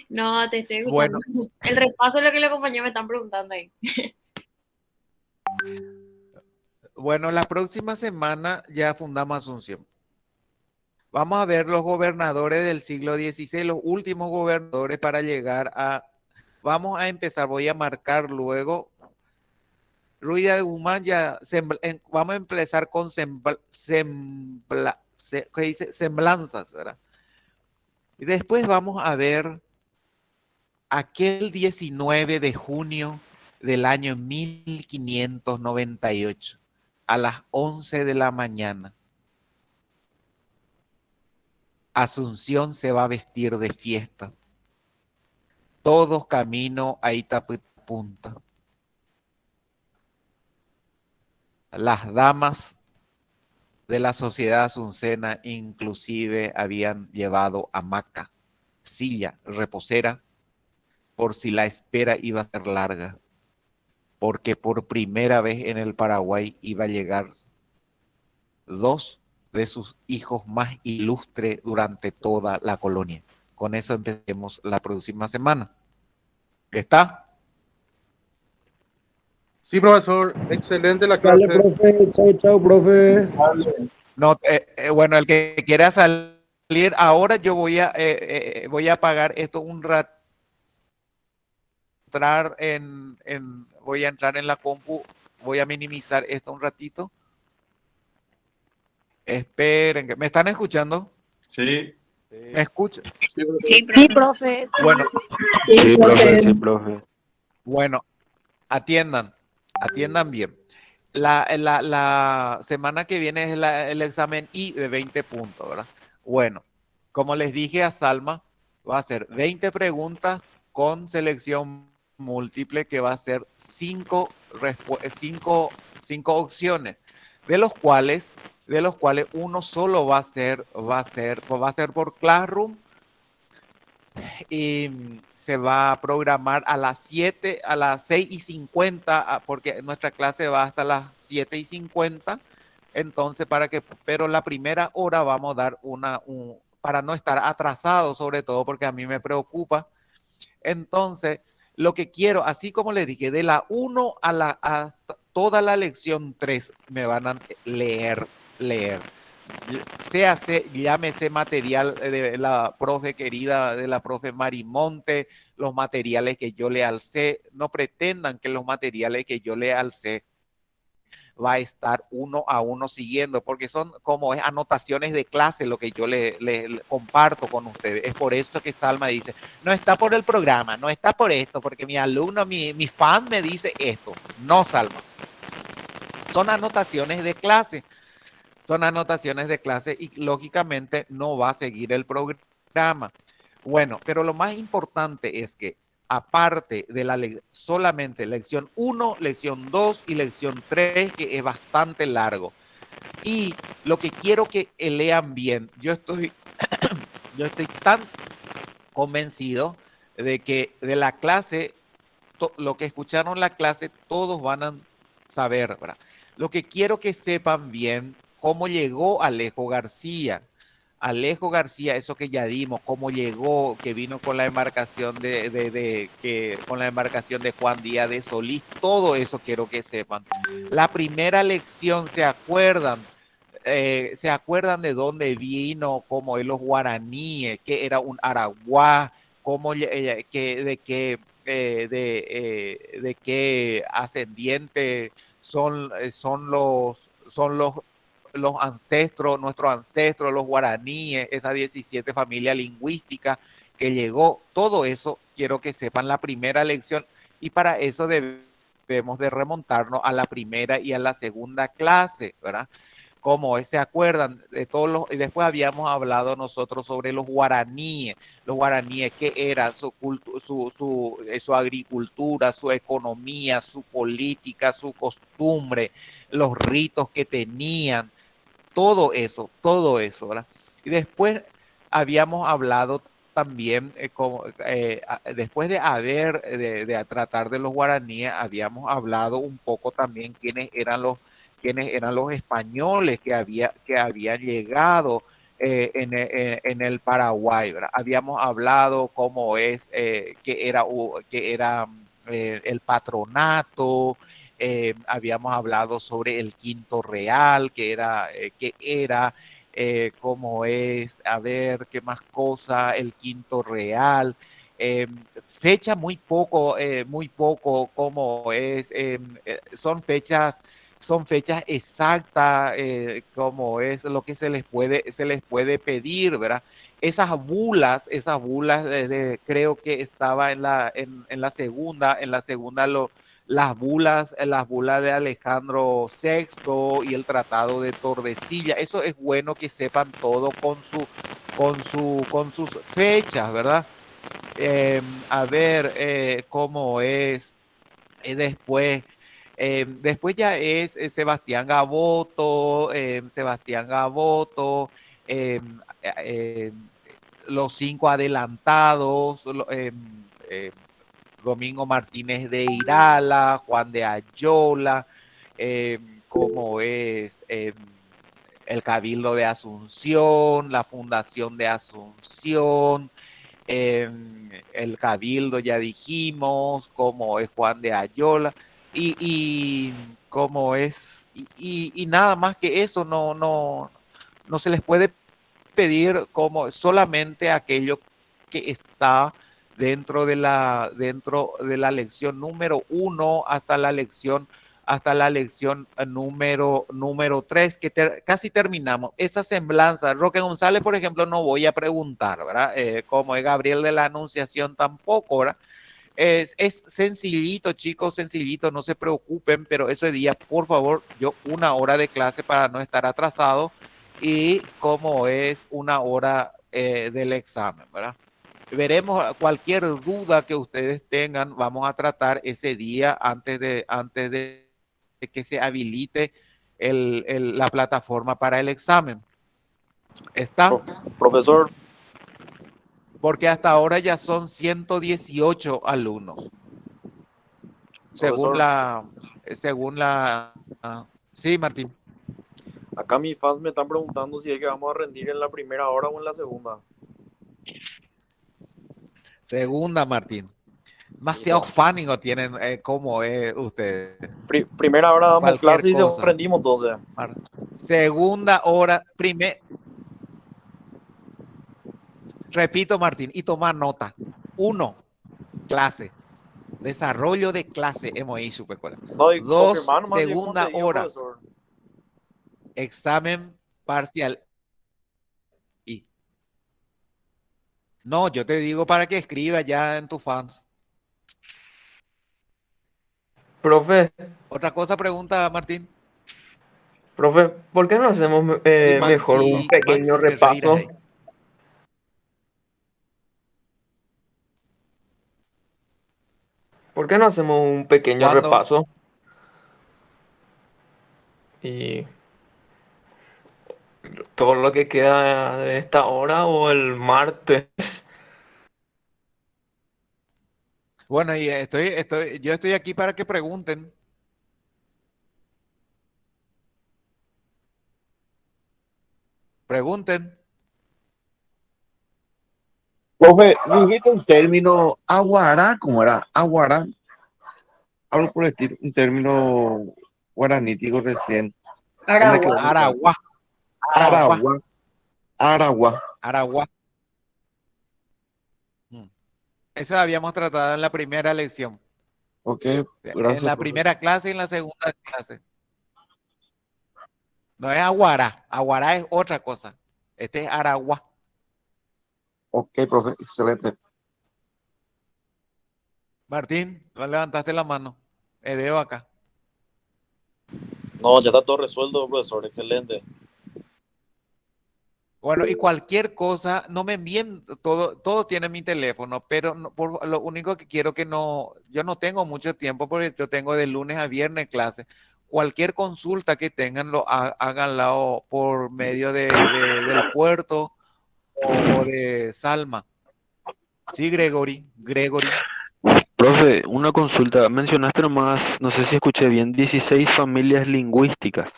No, te estoy escuchando. Bueno. El repaso de lo que le acompañó me están preguntando ahí. Bueno, la próxima semana ya fundamos Asunción. Vamos a ver los gobernadores del siglo XVI, los últimos gobernadores para llegar vamos a empezar, voy a marcar luego. Ruida de Guzmán ya, vamos a empezar con ¿qué dice? Semblanzas, ¿verdad? Y después vamos a ver aquel 19 de junio del año 1598, a las 11 de la mañana. Asunción se va a vestir de fiesta. Todos camino a Itapunta. Las damas de la sociedad asuncena inclusive habían llevado hamaca, silla, reposera, por si la espera iba a ser larga, porque por primera vez en el Paraguay iba a llegar dos de sus hijos más ilustres durante toda la colonia. Con eso empecemos la próxima semana. ¿Está? Sí, profesor, excelente la clase. Dale, profe, chao, chao, profe. No, bueno, el que quiera salir ahora, yo voy a apagar esto un rato. Voy a entrar en la compu, voy a minimizar esto un ratito. Esperen, ¿me están escuchando? Sí. ¿Me escuchan? Sí, profe. Bueno, Sí, profe, sí, profe. bueno, atiendan bien. La semana que viene es el examen I de 20 puntos, ¿verdad? Bueno, como les dije a Salma, va a ser 20 preguntas con selección múltiple, que va a ser 5 opciones, de los cuales uno solo va a ser por Classroom, y se va a programar a las 6:50, porque nuestra clase va hasta las 7:50. Entonces, pero la primera hora vamos a dar para no estar atrasado, sobre todo porque a mí me preocupa. Entonces, lo que quiero, así como les dije, de la 1 a toda la lección 3 me van a leer. Llámese material de la profe querida, de la profe Marimonte, los materiales que yo le alcé. No pretendan que los materiales que yo le alcé va a estar uno a uno siguiendo, porque son como anotaciones de clase lo que yo le comparto con ustedes. Es por eso que Salma dice, no está por el programa, no está por esto, porque mi alumno, mi fan me dice esto. No, Salma. Son anotaciones de clase. Son anotaciones de clase y lógicamente no va a seguir el programa. Bueno, pero lo más importante es que aparte de solamente lección 1, lección 2 y lección 3, que es bastante largo. Y lo que quiero que lean bien, yo estoy tan convencido de que de la clase, lo que escucharon la clase, todos van a saber, ¿verdad? Lo que quiero que sepan bien, cómo llegó Alejo García. Alejo García, eso que ya dimos, cómo llegó, que vino con la embarcación con la embarcación de Juan Díaz de Solís, todo eso quiero que sepan. La primera lección, ¿se acuerdan? ¿Se acuerdan de dónde vino? Cómo es los guaraníes, que era un araguá, cómo, de qué ascendiente son los ancestros, nuestros ancestros, los guaraníes, esa 17 familia lingüística que llegó. Todo eso quiero que sepan la primera lección, y para eso debemos de remontarnos a la primera y a la segunda clase, ¿verdad? Como se acuerdan de y después habíamos hablado nosotros sobre los guaraníes, qué era su agricultura, su economía, su política, su costumbre, los ritos que tenían, todo eso, ¿verdad? Y después habíamos hablado también, después de tratar de los guaraníes, habíamos hablado un poco también quiénes eran los españoles que habían llegado en el Paraguay, ¿verdad? Habíamos hablado cómo es que era el patronato. Habíamos hablado sobre el quinto real, cómo es, a ver, qué más cosa, el quinto real. eh, fecha muy poco como es, son fechas exactas, como es lo que se les puede pedir, ¿verdad? Esas bulas creo que estaba en la segunda las bulas de Alejandro VI y el Tratado de Tordesillas. Eso es bueno que sepan todo con sus fechas, ¿verdad? A ver cómo es después. Después ya es Sebastián Gaboto, eh, eh, los cinco adelantados, Domingo Martínez de Irala, Juan de Ayola, como es el Cabildo de Asunción, la Fundación de Asunción, el Cabildo, ya dijimos, como es Juan de Ayola, y como es, y nada más que eso, no se les puede pedir como solamente aquello que está dentro de la lección número 1 hasta la lección número 3, que casi terminamos. Esa semblanza, Roque González, por ejemplo, no voy a preguntar, ¿verdad? Como es Gabriel de la Anunciación tampoco, ¿verdad? Es sencillito, chicos, sencillito, no se preocupen, pero ese día, por favor, yo 1 hora de clase para no estar atrasado y como es 1 hora del examen, ¿verdad? Veremos cualquier duda que ustedes tengan, vamos a tratar ese día antes de que se habilite la plataforma para el examen. ¿Está? Profesor, Porque hasta ahora ya son 118 alumnos. profesor, Según la, sí, Martín. acá mis fans me están preguntando si es que vamos a rendir en la primera hora o en la segunda. Segunda, Martín. Demasiado fanático tienen como es ustedes. Primera hora damos Cualquier clase y cosa. rendimos entonces. Segunda hora, repito, Martín, y tomar nota. 1, clase. Desarrollo de clase, hemos hecho superescuela. No, y 2, confirmar nomás si es como te segunda digo, hora. profesor. Examen parcial. Y no, yo te digo para que escriba ya en tus fans. Profe, Otra cosa pregunta, Martín. profe, ¿por qué no hacemos Sí, mejor un pequeño Maxi Ferreira. repaso? ¿Por qué no hacemos un pequeño ¿Cuándo? repaso? Y todo lo que queda de esta hora o el martes. Bueno, y yo estoy aquí para que pregunten. Pregunten. Profe, dijiste un término aguará, ¿cómo era? Aguará. Hablo por decir un término guaranítico recién. No me quedó Aragua. muy claro. Aragua. Aragua. Aragua. Aragua. Eso habíamos tratado en la primera lección. Ok, En gracias, la profe. primera clase y en la segunda clase. No es aguará. Aguará es otra cosa. Este es Aragua. Ok, profe, excelente. Martín, no levantaste la mano. Veo acá. No, ya está todo resuelto, profesor. Excelente. Bueno, y cualquier cosa, no me envíen todo tiene mi teléfono, pero lo único que quiero que yo no tengo mucho tiempo porque yo tengo de lunes a viernes clase. Cualquier consulta que tengan, háganla por medio del puerto o de Salma. Sí, Gregory. Profe, una consulta. Mencionaste nomás, no sé si escuché bien, 16 familias lingüísticas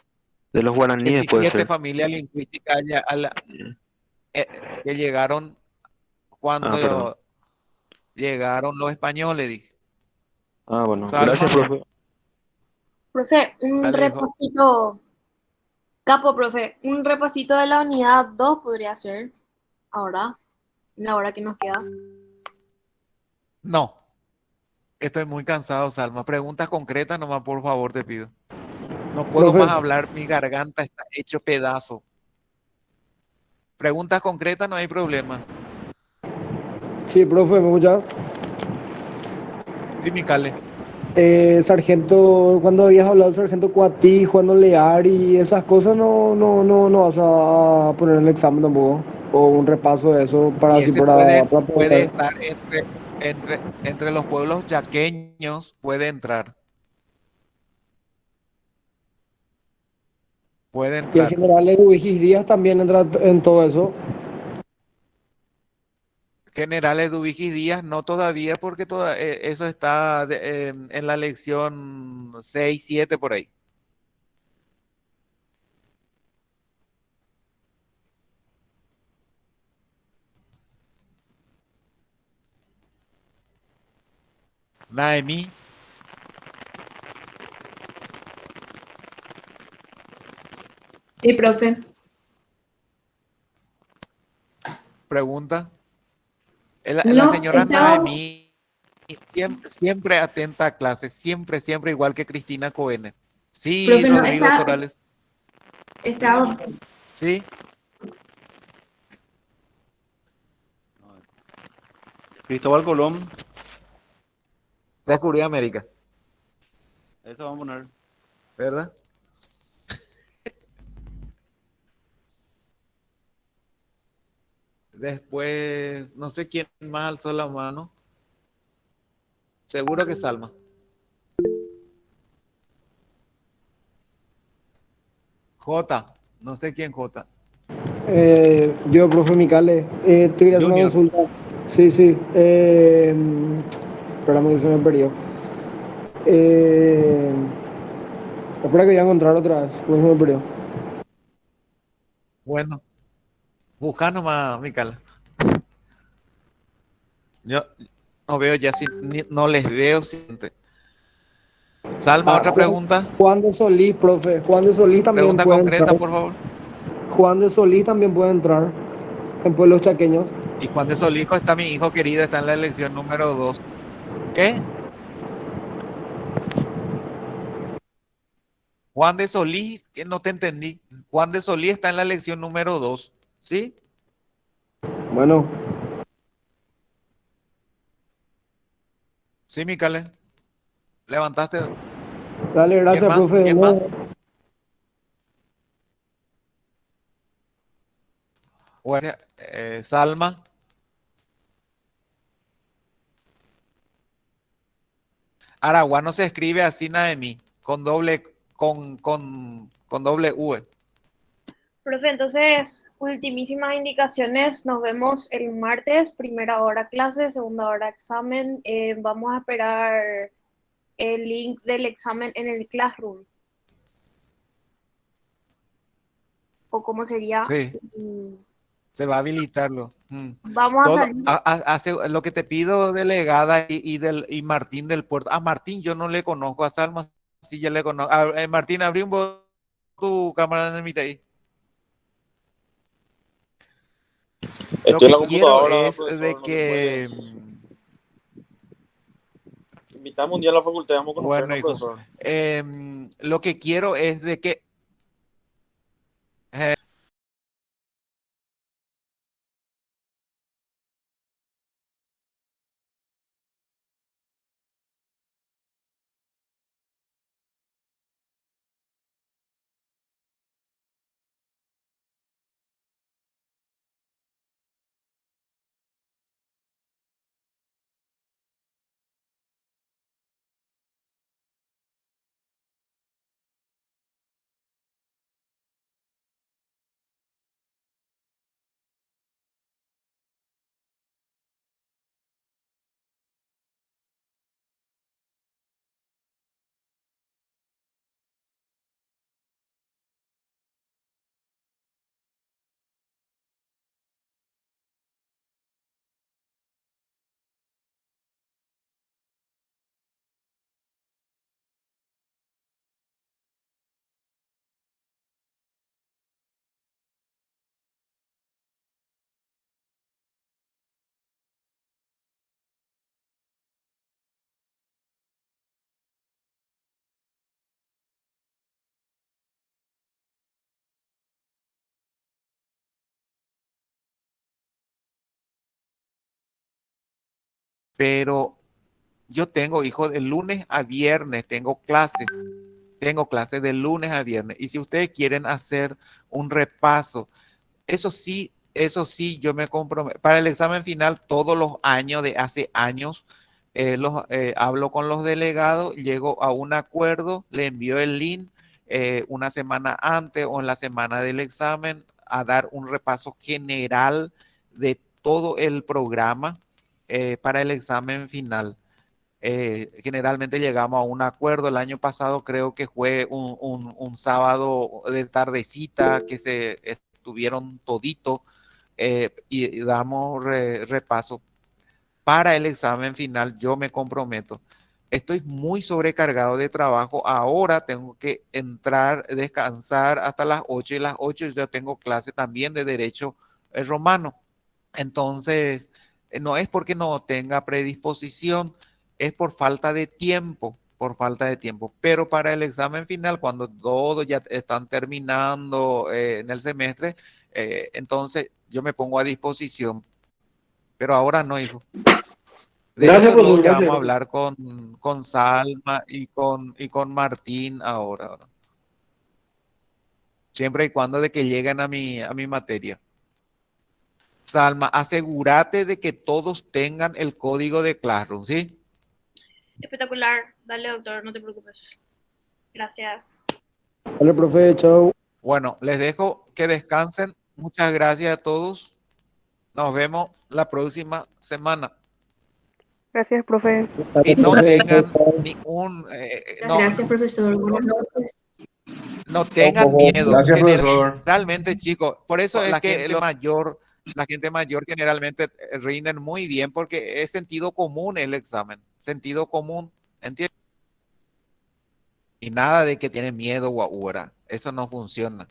de los guaraníes, puede 17 ser. familias lingüísticas que llegaron Ah, perdón. cuando llegaron los españoles, dije. Ah, bueno. Gracias, Salma, profe. Profe, un dale, hijo. repasito. Capo, profe, un repasito de la unidad 2 podría ser ahora, en la hora que nos queda. No, estoy muy cansado, Salma. Preguntas concretas nomás, por favor, te pido. No puedo Profe, más hablar, mi garganta está hecho pedazo. Preguntas concretas, no hay problema. sí, profe, ¿me escucha? Sí, Micale. Sargento, cuando habías hablado del sargento Cuatí, Juan Lear y esas cosas, no vas a poner el examen tampoco. O un repaso de eso para Y así ese para puede poder. estar entre los pueblos yaqueños, puede entrar. Puede Y el entrar. general Eduigis Díaz también entra en todo eso. General Eduvigis Díaz, no todavía, porque eso está en la lección 6 7 por ahí. Naemi, Sí, profe. pregunta. La No, señora estaba, Naemi siempre atenta a clases, siempre, igual que Cristina Cohen. Sí, profe, no, Rodrigo Torales. estaba, Sí, Cristóbal Colón, descubrió América, eso vamos a poner. ¿verdad? Después, no sé quién más alzó la mano. Seguro que Salma. J, no sé quién J. Yo, profe Micale, te quería hacer una Junior. consulta. Sí, sí. Esperamos que se me perdió. Espera que voy a encontrar otra vez, porque se me perdió. Bueno, busca nomás, Mical. Yo no veo ya, no les veo. Salma, Ah, otra pregunta. Juan de Solís, profe. Juan de Solís también Pregunta puede entrar. concreta, por favor. Juan de Solís también puede entrar en pueblos chaqueños. Y Juan de Solijo está mi hijo querido, está en la elección número 2. ¿Qué? Juan de Solís, que no te entendí. Juan de Solís está en la elección número 2. ¿Sí? Bueno, Sí, Micale. Levantaste. dale, ¿Quién gracias, más? profe. ¿Quién más? Salma. Aragua no se escribe así, Naemi, con doble V. Profe, entonces, ultimísimas indicaciones. Nos vemos el martes, primera hora clase, segunda hora examen. Vamos a esperar el link del examen en el Classroom. ¿O cómo sería? Sí, Mm, se va a habilitarlo. Vamos a salir. Lo que te pido, delegada y Martín del Puerto. A Martín yo no le conozco, a Salma sí ya le conozco. Martín, abrí un poco tu cámara en el mitad ahí. Lo Estoy en que la quiero computadora, es de profesor, no se puede. que, Invitamos un día a la facultad, vamos a bueno, conocernos, hijo, profesor. lo que quiero es de que pero yo tengo hijos de lunes a viernes, tengo clases de lunes a viernes. Y si ustedes quieren hacer un repaso, eso sí, yo me comprometo. Para el examen final, todos los años, de hace años, hablo con los delegados, llego a un acuerdo, le envío el link una semana antes o en la semana del examen a dar un repaso general de todo el programa para el examen final. Generalmente llegamos a un acuerdo. El año pasado creo que fue un sábado de tardecita que se estuvieron toditos y damos repaso. Para el examen final yo me comprometo. Estoy muy sobrecargado de trabajo. Ahora tengo que entrar, descansar hasta las 8 y las 8 yo tengo clase también de derecho romano. Entonces, no es porque no tenga predisposición, es por falta de tiempo, Pero para el examen final, cuando todos ya están terminando en el semestre, entonces yo me pongo a disposición. Pero ahora no, hijo. De Gracias, eso luego profesor, ya vamos a gracias. hablar con Salma y con Martín ahora. Siempre y cuando de que lleguen a mi materia. Salma, asegúrate de que todos tengan el código de Classroom, ¿sí? Espectacular. Dale, doctor, no te preocupes. Gracias. Dale, profe, chao. Bueno, les dejo que descansen. Muchas gracias a todos. Nos vemos la próxima semana. Gracias, profe. Y Dale, no profe, chao, tengan chao. Gracias, profesor. Buenas noches. no tengan Chao, miedo. Gracias, profesor. Generalmente, chicos, por eso es que la gente mayor generalmente rinden muy bien porque es sentido común el examen. Sentido común, ¿entiendes? Y nada de que tienen miedo o ahora. Eso no funciona.